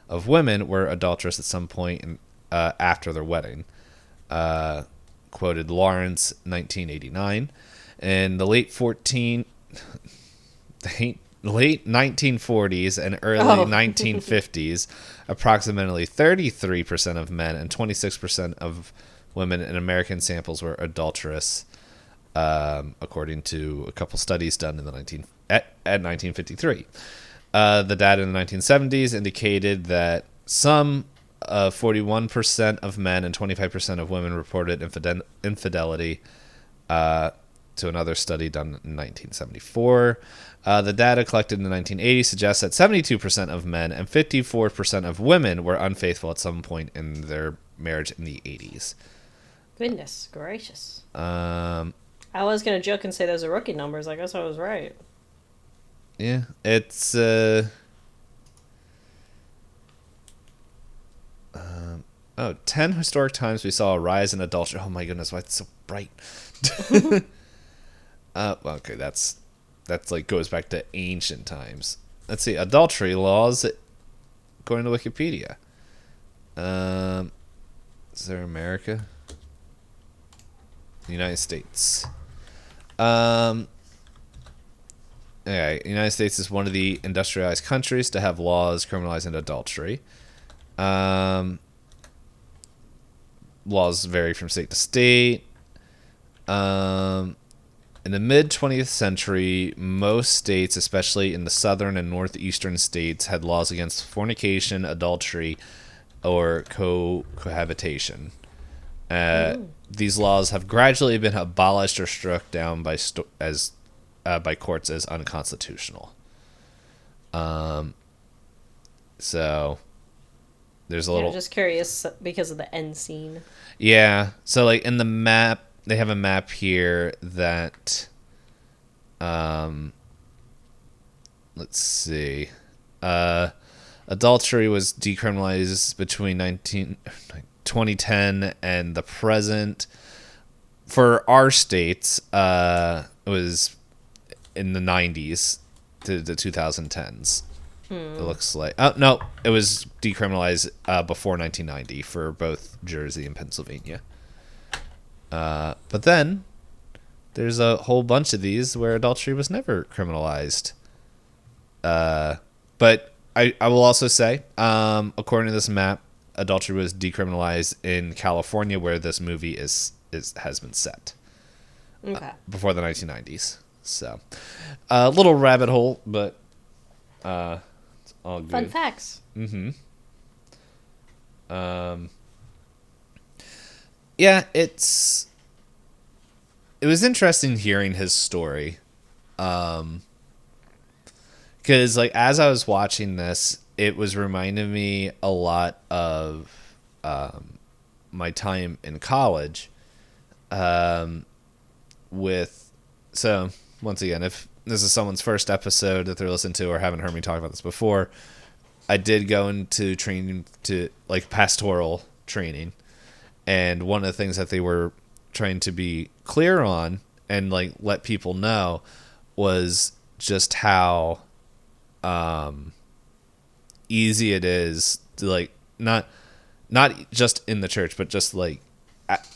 of women were adulterous at some point after their wedding. Quoted Lawrence, 1989. In the late late 1940s and early Oh. 1950s, approximately 33% of men and 26% of women in American samples were adulterous, according to a couple studies done in the 1953. The data in the 1970s indicated that some 41% of men and 25% of women reported infidelity, to another study done in 1974. The data collected in the 1980s suggests that 72% of men and 54% of women were unfaithful at some point in their marriage in the 80s. Goodness gracious. I was going to joke and say those are rookie numbers. I guess I was right. Yeah, it's 10 historic times we saw a rise in adultery. Oh my goodness, why it's so bright. Well, okay, that's like goes back to ancient times. Let's see, adultery laws according to Wikipedia. Is there America? The United States. Okay, the United States is one of the industrialized countries to have laws criminalizing adultery. Laws vary from state to state. In the mid-20th century, most states, especially in the southern and northeastern states, had laws against fornication, adultery, or cohabitation. These laws have gradually been abolished or struck down by courts as unconstitutional. So there's a little. Just curious because of the end scene. Yeah. So like in the map, they have a map here that. Let's see. Adultery was decriminalized between 2010 and the present. For our states, it was in the 90s to the 2010s. It looks like. Oh, no. It was decriminalized before 1990 for both Jersey and Pennsylvania. But then there's a whole bunch of these where adultery was never criminalized. But I will also say, according to this map, adultery was decriminalized in California, where this movie has been set. Okay. Before the 1990s. So, a little rabbit hole, but it's all good. Fun facts. Mm-hmm. Yeah, it was interesting hearing his story. Because like as I was watching this, it was reminding me a lot of my time in college. So once again, if this is someone's first episode that they're listening to or haven't heard me talk about this before, I did go into training to like pastoral training, and one of the things that they were trying to be clear on and like let people know was just how easy it is to like not just in the church, but just like at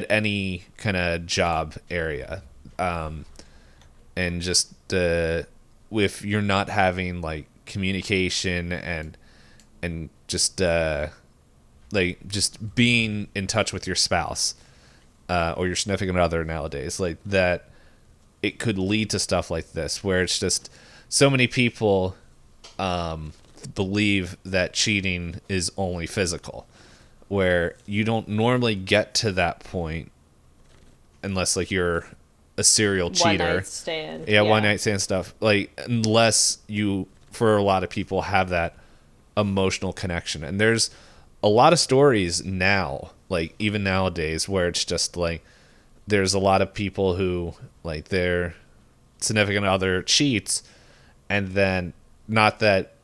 any kind of job area, and just if you're not having like communication and just like just being in touch with your spouse or your significant other nowadays, like that, it could lead to stuff like this where it's just so many people believe that cheating is only physical, where you don't normally get to that point unless like you're a serial cheater. One night stand. Yeah, one night stand stuff. Like unless you, for a lot of people, have that emotional connection. And there's a lot of stories now, like even nowadays, where it's just like there's a lot of people who like their significant other cheats, and then not that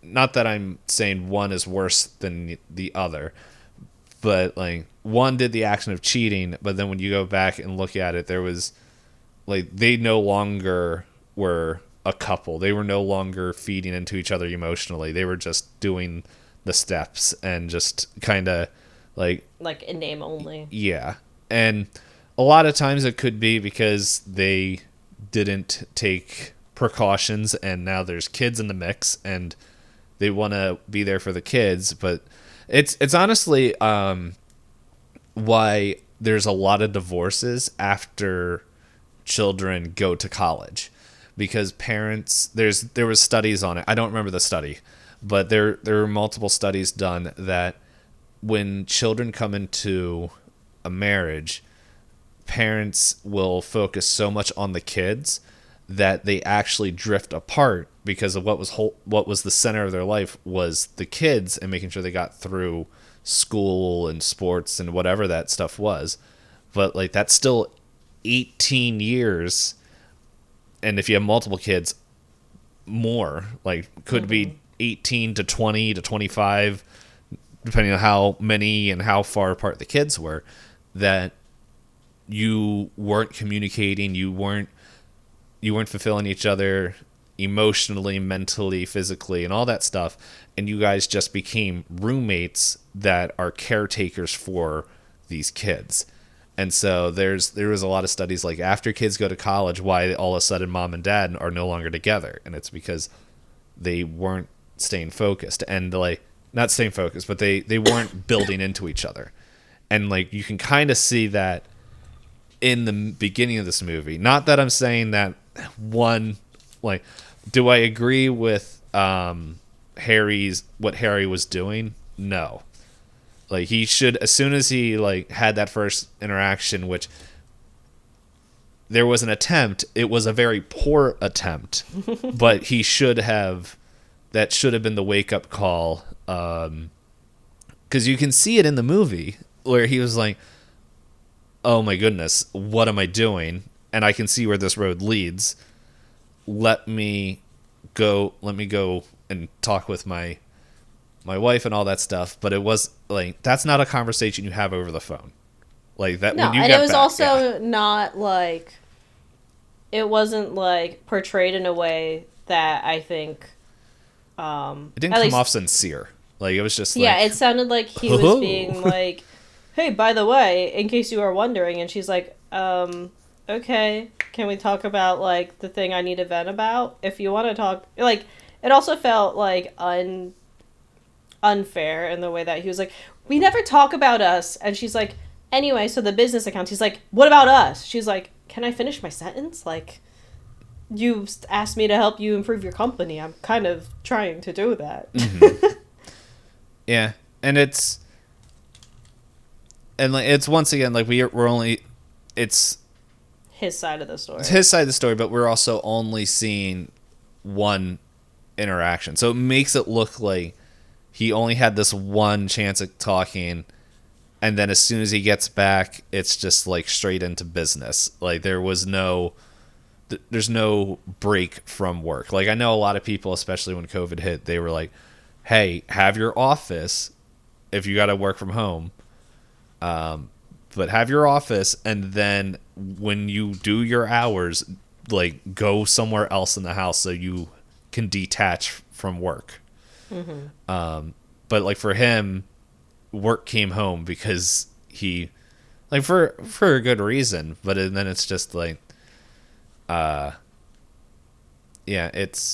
I'm saying one is worse than the other, but like one did the action of cheating, but then when you go back and look at it, there was like they no longer were a couple. They were no longer feeding into each other emotionally. They were just doing the steps and just kind of like in name only. Yeah. And a lot of times it could be because they didn't take precautions, and now there's kids in the mix, and they want to be there for the kids. But it's honestly why there's a lot of divorces after children go to college, because parents, there was studies on it. I don't remember the study, but there were multiple studies done that when children come into a marriage, parents will focus so much on the kids that they actually drift apart, because of what was the center of their life was the kids and making sure they got through school and sports and whatever that stuff was. But like, that's still 18 years, and if you have multiple kids, more, like, could be 18 to 20 to 25, depending on how many and how far apart the kids were, that you weren't communicating, you weren't fulfilling each other emotionally, mentally, physically, and all that stuff, and you guys just became roommates that are caretakers for these kids. And so there was a lot of studies, like, after kids go to college, why all of a sudden mom and dad are no longer together, and it's because they weren't staying focused, and like, not staying focused, but they weren't building into each other. And like, you can kind of see that in the beginning of this movie. Not that I'm saying that one, like, do I agree with what Harry was doing? No. Like, he should, as soon as he like had that first interaction, which there was an attempt, it was a very poor attempt, but that should have been the wake up call. Because you can see it in the movie where he was like, oh my goodness, what am I doing? And I can see where this road leads. Let me go and talk with my wife and all that stuff. But it was like, that's not a conversation you have over the phone. Like that. No, when you and get it was back, also not like, it wasn't like portrayed in a way that I think it didn't come off sincere. Like, it was just like, yeah, it sounded like he was being like, hey, by the way, in case you are wondering, and she's like, okay, can we talk about like the thing I need to vent about? If you want to talk, like, it also felt like unfair in the way that he was like, we never talk about us, and she's like, anyway, so the business accounts. He's like, what about us? She's like, can I finish my sentence? Like, you asked me to help you improve your company. I'm kind of trying to do that. Mm-hmm. Yeah, and it's once again, like, we're only, it's his side of the story. It's his side of the story, but we're also only seeing one interaction. So it makes it look like he only had this one chance at talking, and then as soon as he gets back, it's just like straight into business. Like, there's no break from work. Like, I know a lot of people, especially when COVID hit, they were like, hey, have your office if you got to work from home. But have your office, and then when you do your hours, like, go somewhere else in the house so you can detach from work. Mm-hmm. But like, for him, work came home because he, like, for a good reason, but then it's just like, yeah, it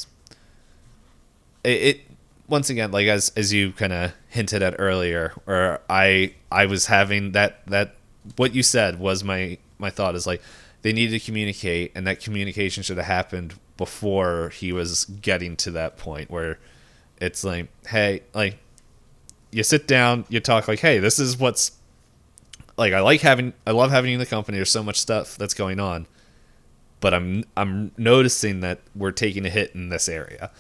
once again, like, as you kind of hinted at earlier, or I was having that what you said was my thought, is like, they needed to communicate, and that communication should have happened before he was getting to that point where it's like, hey, like, you sit down, you talk, like, hey, this is what's, like, I love having you in the company. There's so much stuff that's going on, but I'm noticing that we're taking a hit in this area.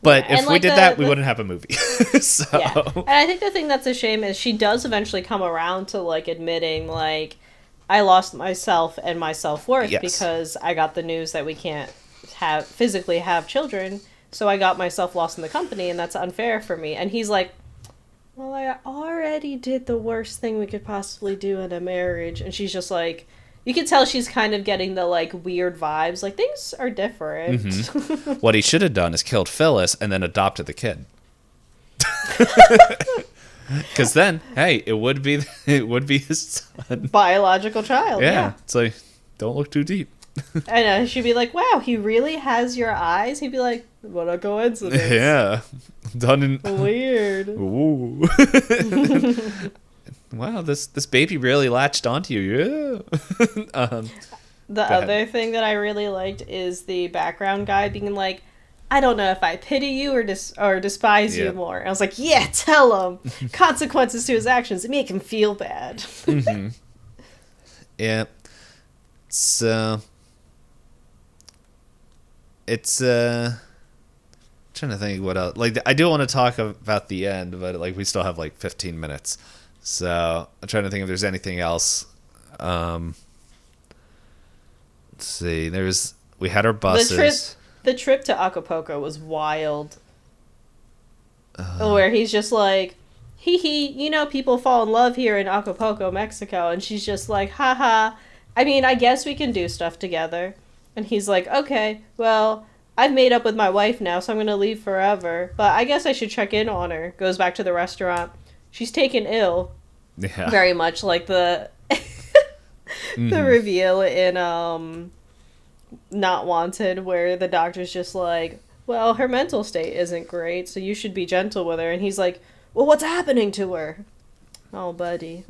But if we did that, we wouldn't have a movie. So. Yeah. And I think the thing that's a shame is she does eventually come around to, like, admitting, like, I lost myself and my self-worth because I got the news that we can't physically have children, so I got myself lost in the company, and that's unfair for me. And he's like, well, I already did the worst thing we could possibly do in a marriage. And she's just like, you can tell she's kind of getting the, like, weird vibes. Like, things are different. Mm-hmm. What he should have done is killed Phyllis and then adopted the kid. Because then, hey, it would be his son. Biological child, yeah. It's like, don't look too deep. I know, she'd be like, wow, he really has your eyes? He'd be like, what a coincidence. Yeah. Done in... Weird. Ooh. Wow, this baby really latched onto you. Yeah. The other thing that I really liked is the background guy being like, I don't know if I pity you or despise you more. And I was like, yeah, tell him. Consequences to his actions. Make him feel bad. Mm-hmm. Yeah. So it's trying to think what else. Like, I do want to talk about the end, but like we still have like 15 minutes. So I'm trying to think if there's anything else. Let's see. We had our buses. The trip to Acapulco was wild. Where he's just like, you know, people fall in love here in Acapulco, Mexico. And she's just like, haha. I mean, I guess we can do stuff together. And he's like, okay, well, I've made up with my wife now, so I'm going to leave forever. But I guess I should check in on her. Goes back to the restaurant. She's taken ill. Yeah. Very much like the the reveal in Not Wanted, where the doctor's just like, well, her mental state isn't great, so you should be gentle with her. And he's like, well, what's happening to her? Oh, buddy.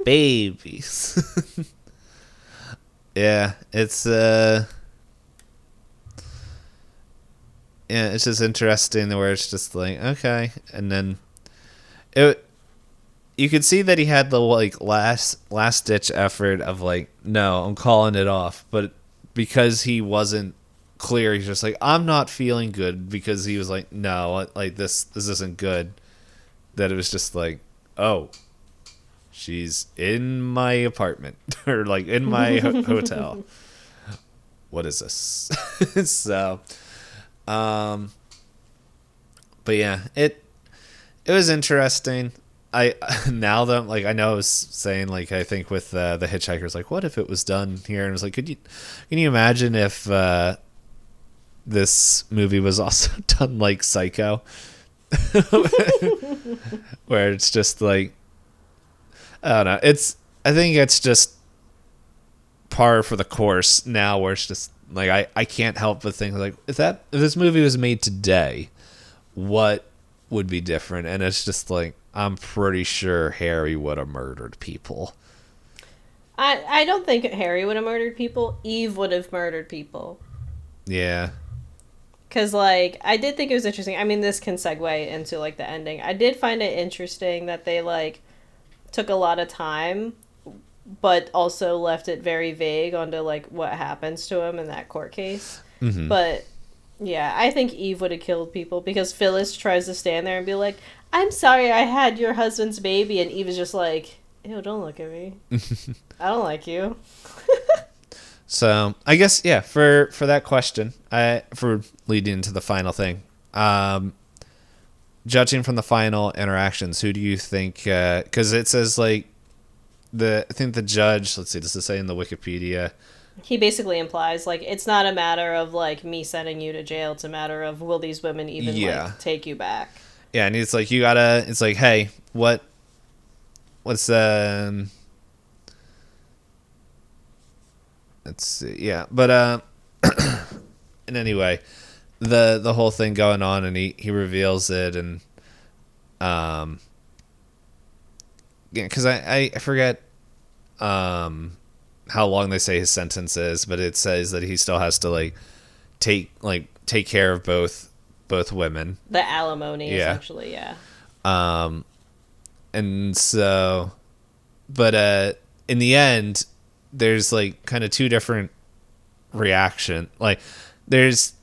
Babies. Yeah, it's it's just interesting where it's just like, okay, and then you could see that he had the like last ditch effort of like, no, I'm calling it off, but because he wasn't clear, he's just like, I'm not feeling good, because he was like, no, like this isn't good. That it was just like, oh, she's in my apartment or like in my hotel. What is this? So, but yeah, it was interesting. Now that like, I know I was saying like, I think with the Hitchhikers, like, what if it was done here? And it was like, can you imagine if this movie was also done like Psycho, where it's just like, I don't know. I think it's just par for the course now, where it's just like, I can't help but think like, if this movie was made today, what would be different? And it's just like, I'm pretty sure Harry would have murdered people. I don't think Harry would have murdered people. Eve would have murdered people. Yeah. Because, like, I did think it was interesting. I mean, this can segue into, like, the ending. I did find it interesting that they, like, took a lot of time, but also left it very vague onto, like, what happens to him in that court case. Mm-hmm. But, yeah, I think Eve would have killed people, because Phyllis tries to stand there and be like, I'm sorry I had your husband's baby, and Eve is just like, ew, don't look at me. I don't like you. So I guess, yeah, for that question, for leading into the final thing, judging from the final interactions, who do you think? Because it says like I think the judge. Let's see, does it say in the Wikipedia? He basically implies like, it's not a matter of like me sending you to jail. It's a matter of, will these women even like take you back? Yeah, and it's like, you gotta. It's like, hey, what's let's see. Yeah, but and anyway, the whole thing going on, and he reveals it, and yeah, because I forget how long they say his sentence is, but it says that he still has to like take care of both women. The alimony, essentially, yeah. And so, but in the end, there's like kind of two different reaction. Like, there's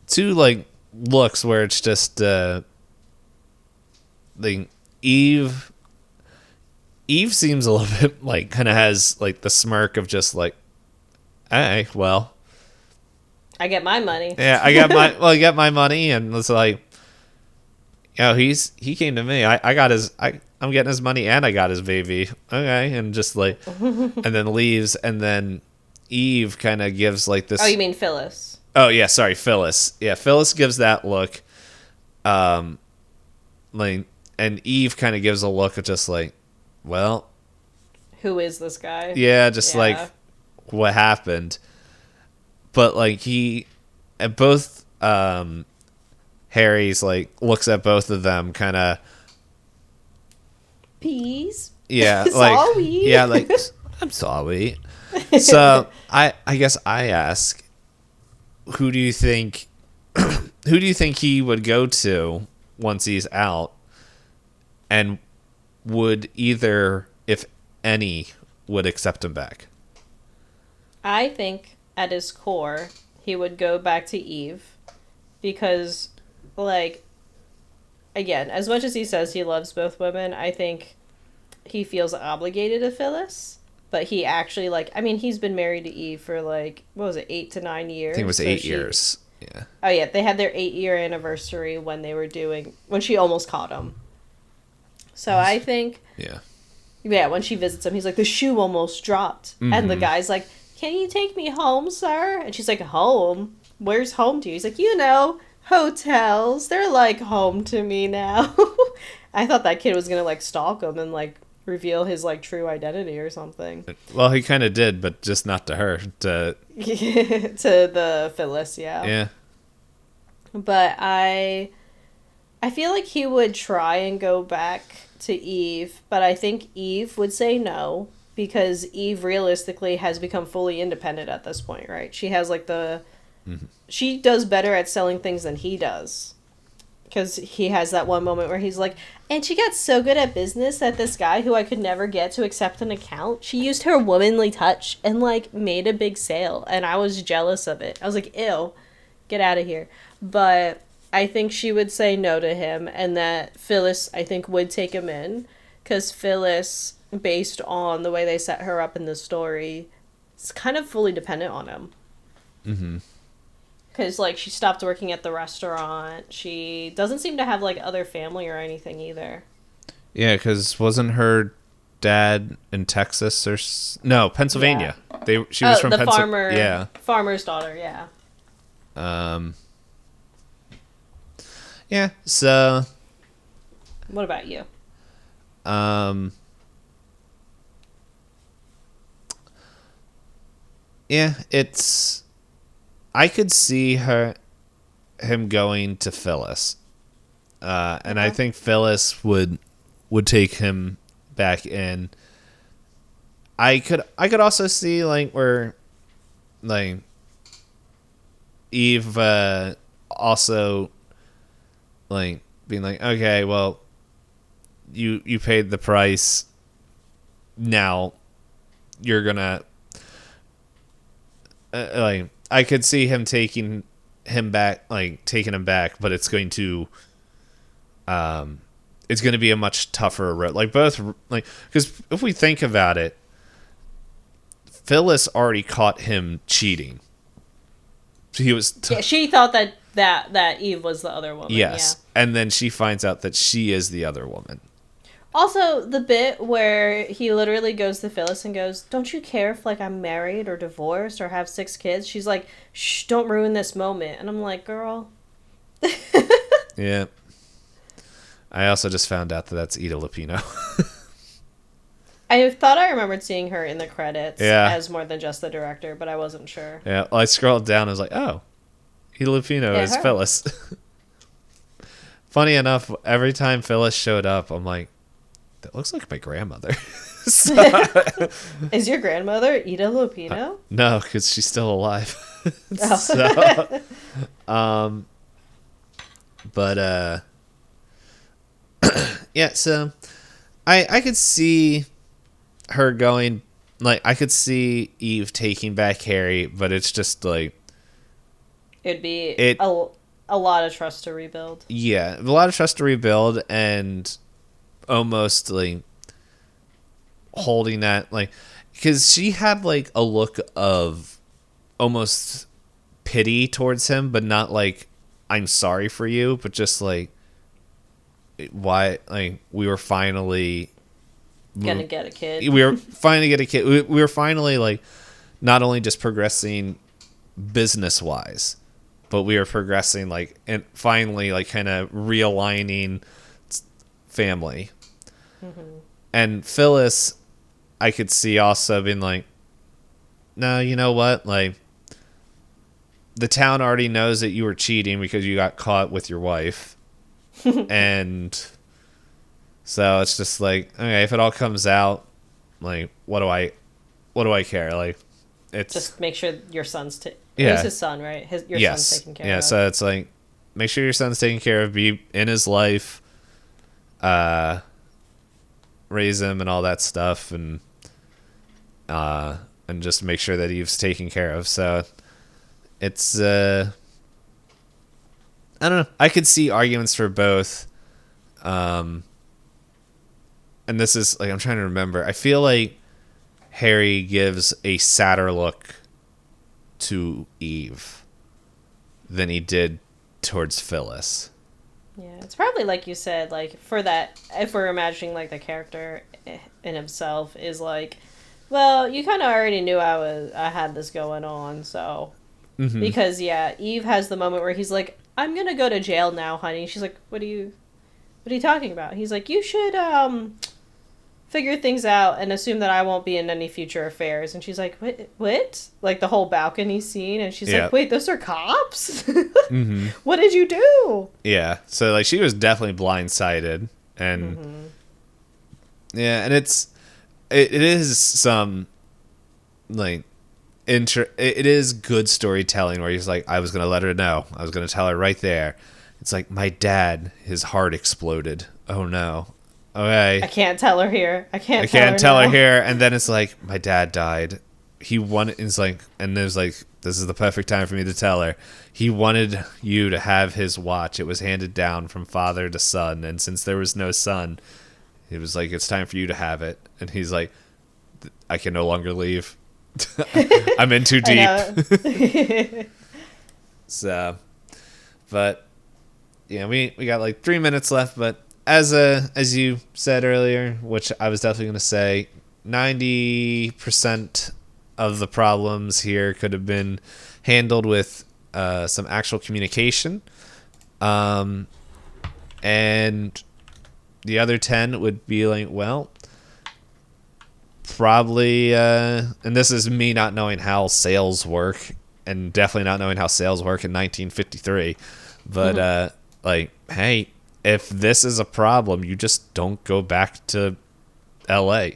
two like looks where it's just like Eve seems a little bit like, kind of has like the smirk of just like, hey, well, I get my money. Yeah, I get my money, and it's like, he came to me. I'm getting his money, and I got his baby. Okay, and just like, and then leaves, and then Eve kind of gives like this. Oh, you mean Phyllis? Oh yeah, sorry, Phyllis. Yeah, Phyllis gives that look. Like, and Eve kind of gives a look of just like, well, who is this guy? Yeah, just like, what happened. But like he at both Harry's like looks at both of them kind of Peas. yeah, like Sorry. yeah, like I'm sorry. So I guess I ask, who do you think he would go to once he's out, and would either, if any, would accept him back? I think at his core, he would go back to Eve because, like, again, as much as he says he loves both women, I think he feels obligated to Phyllis. But he actually, like, I mean, he's been married to Eve for, like, what was it, 8 to 9 years? I think it was 8 years. Yeah. Oh, yeah, they had their 8-year anniversary when when she almost caught him. So I think, yeah, when she visits him, he's like, the shoe almost dropped. Mm-hmm. And the guy's like, can you take me home, sir? And she's like, home? Where's home to you? He's like, hotels. They're like home to me now. I thought that kid was going to, like, stalk him and, like, reveal his, like, true identity or something. Well, he kind of did, but just not to her. To the Phyllis, yeah. Yeah. But I feel like he would try and go back to Eve, but I think Eve would say no, because Eve realistically has become fully independent at this point, right? She has, like, she does better at selling things than he does. Because he has that one moment where he's like, and she got so good at business that this guy who I could never get to accept an account, she used her womanly touch and, like, made a big sale. And I was jealous of it. I was like, ew, get out of here. But I think she would say no to him, and that Phyllis, I think, would take him in. Because Phyllis, based on the way they set her up in the story, is kind of fully dependent on him. Mm-hmm. Because, like, she stopped working at the restaurant. She doesn't seem to have, like, other family or anything either. Yeah, because wasn't her dad in Texas or... No, Pennsylvania. Yeah. She was from Pennsylvania. Yeah. Farmer's daughter, yeah. Yeah, so... What about you? Yeah, it's... I could see him going to Phyllis. And I think Phyllis would take him back in. I could also see, like, where, like, Eve also, like, being like, okay, well, you paid the price. Now you're gonna like, I could see him taking him back, but it's going to be a much tougher road. Like, both, like, because if we think about it, Phyllis already caught him cheating. He was she thought that Eve was the other woman. Yes, yeah. And then she finds out that she is the other woman. Also, the bit where he literally goes to Phyllis and goes, don't you care if, like, I'm married or divorced or have 6 kids? She's like, shh, don't ruin this moment. And I'm like, girl. Yeah. I also just found out that that's Ida Lupino. I thought I remembered seeing her in the credits as more than just the director, but I wasn't sure. Yeah, well, I scrolled down and was like, oh, Ida Lupino is Phyllis. Funny enough, every time Phyllis showed up, I'm like, that looks like my grandmother. Is your grandmother Ida Lupino? No, because she's still alive. But yeah, so I could see her going, like, I could see Eve taking back Harry, but it's just like, it'd be a lot of trust to rebuild. Yeah, a lot of trust to rebuild, and almost, like, holding that, like, because she had, like, a look of almost pity towards him, but not like, I'm sorry for you, but just like, why, like, we were finally gonna get a kid. We were finally get a kid. We were finally, like, not only just progressing business wise, but we were progressing, like, and finally, like, kind of realigning family. Mm-hmm. And Phyllis, I could see also being like, no, you know what? Like, the town already knows that you were cheating because you got caught with your wife. And so it's just like, okay, if it all comes out, like, what do I care? Like, it's just make sure your son's it yeah. was his son, right? Your Yes. son's taken care Yeah, of. so it's like, make sure your son's taken care of, be in his life, raise him and all that stuff, and just make sure that Eve's taken care of. So it's I don't know. I could see arguments for both. And this is like, I'm trying to remember. I feel like Harry gives a sadder look to Eve than he did towards Phyllis. Yeah, it's probably like you said, like, for that, if we're imagining, like, the character in himself is like, well, you kind of already knew I had this going on, so. Mm-hmm. Because, yeah, Eve has the moment where he's like, I'm gonna go to jail now, honey. She's like, what are you talking about? He's like, you should, figure things out and assume that I won't be in any future affairs. And she's like, what? Like, the whole balcony scene, and she's like, wait, those are cops? Mm-hmm. What did you do? Yeah, so, like, she was definitely blindsided, and mm-hmm. Yeah, and it is some, like, it is good storytelling where he's like, I was gonna let her know, I was gonna tell her right there. It's like, my dad, his heart exploded. Oh no. Okay. I can't tell her here. I can't tell her here. And then it's like, my dad died. He wanted, it's like, and there's like, this is the perfect time for me to tell her. He wanted you to have his watch. It was handed down from father to son. And since there was no son, it was like, it's time for you to have it. And he's like, I can no longer leave. I'm in too deep. So, but yeah, we got like 3 minutes left, but as you said earlier, which I was definitely going to say, 90% of the problems here could have been handled with some actual communication. And the other 10 would be like, well, probably, and this is me not knowing how sales work, and definitely not knowing how sales work in 1953, but mm-hmm. Like, hey, if this is a problem, you just don't go back to LA.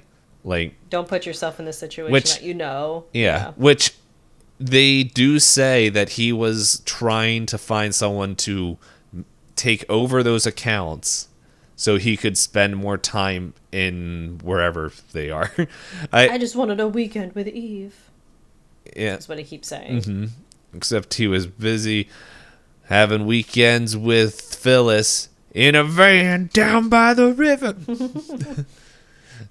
Like, don't put yourself in this situation that you know. Yeah, which they do say that he was trying to find someone to take over those accounts so he could spend more time in wherever they are. I just wanted a weekend with Eve. Yeah. That's what he keeps saying. Mm-hmm. Except he was busy having weekends with Phyllis in a van down by the river.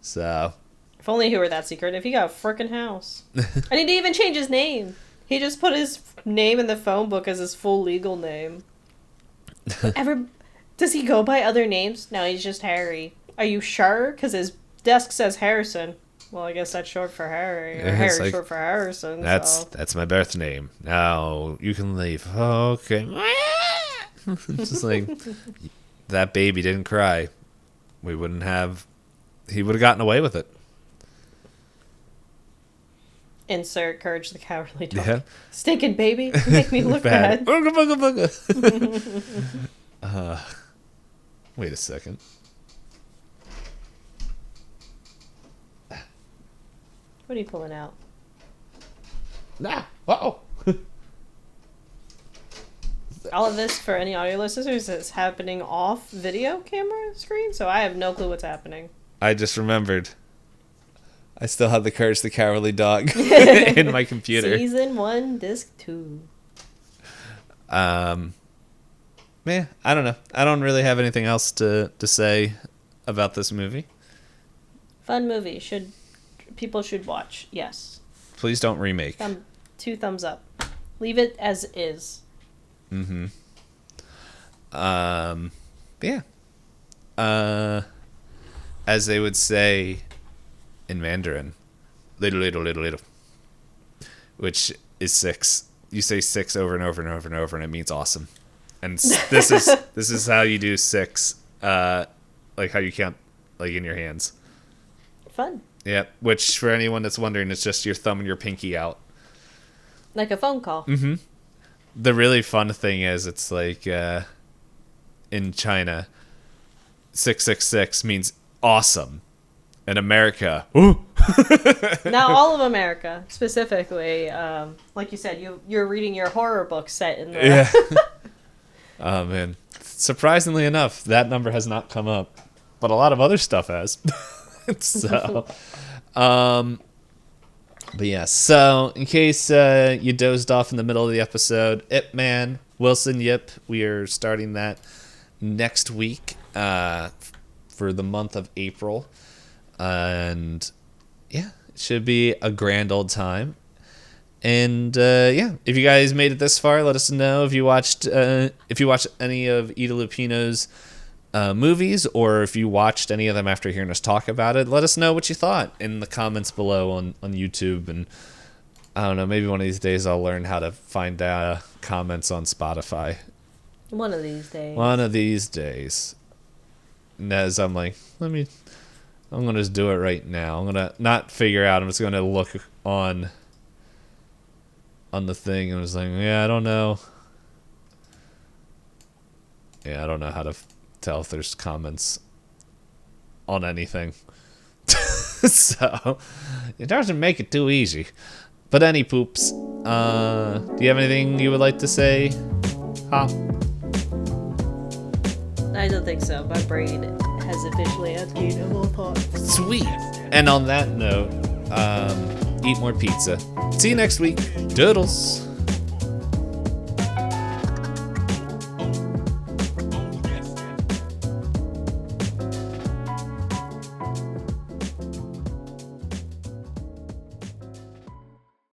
So. If only he were that secret. If he got a frickin' house. And he didn't even change his name. He just put his name in the phone book as his full legal name. Does he go by other names? No, he's just Harry. Are you sure? Because his desk says Harrison. Well, I guess that's short for Harry. Or Harry's like, short for Harrison. That's my birth name. Now you can leave. Okay. It's just like, that baby didn't cry. He would have gotten away with it. Insert Courage the Cowardly Dog. Yeah. Stinking baby. You make me look bad. Booga, booga. Wait a second. What are you pulling out? Nah. Uh-oh. All of this, for any audio listeners, is happening off video camera screen, so I have no clue what's happening. I just remembered. I still have the Courage the Cowardly Dog in my computer. Season 1, Disc 2. Yeah, I don't know. I don't really have anything else to say about this movie. Fun movie. People should watch. Yes. Please don't remake. 2 thumbs up. Leave it as is. Mm-hmm. Yeah. As they would say in Mandarin, little, which is 6. You say 6 over and over and over and over, and it means awesome. And this is how you do 6, like how you count, like in your hands. Fun. Yep. Which, for anyone that's wondering, it's just your thumb and your pinky out. Like a phone call. Mm-hmm. The really fun thing is, it's like in China, 666 means awesome. In America, ooh. Now all of America, specifically, like you said, you're reading your horror book set in the... Yeah. Oh, man. Surprisingly enough, that number has not come up. But a lot of other stuff has. So, but yeah, so in case you dozed off in the middle of the episode, Ip Man, Wilson Yip, we are starting that next week for the month of April. And yeah, it should be a grand old time. And yeah, if you guys made it this far, let us know if you watched any of Ida Lupino's movies, or if you watched any of them after hearing us talk about it. Let us know what you thought in the comments below on YouTube. And I don't know, maybe one of these days I'll learn how to find comments on Spotify. One of these days. One of these days. And as I'm like, I'm going to just do it right now. I'm going to not figure out. I'm just going to look on the thing. And I was like, yeah, I don't know. Yeah, I don't know how to tell if there's comments on anything. So, it doesn't make it too easy. But any poops, do you have anything you would like to say? Huh? I don't think so. My brain has officially emptied of all thoughts. Sweet. And on that note, eat more pizza. See you next week. Doodles.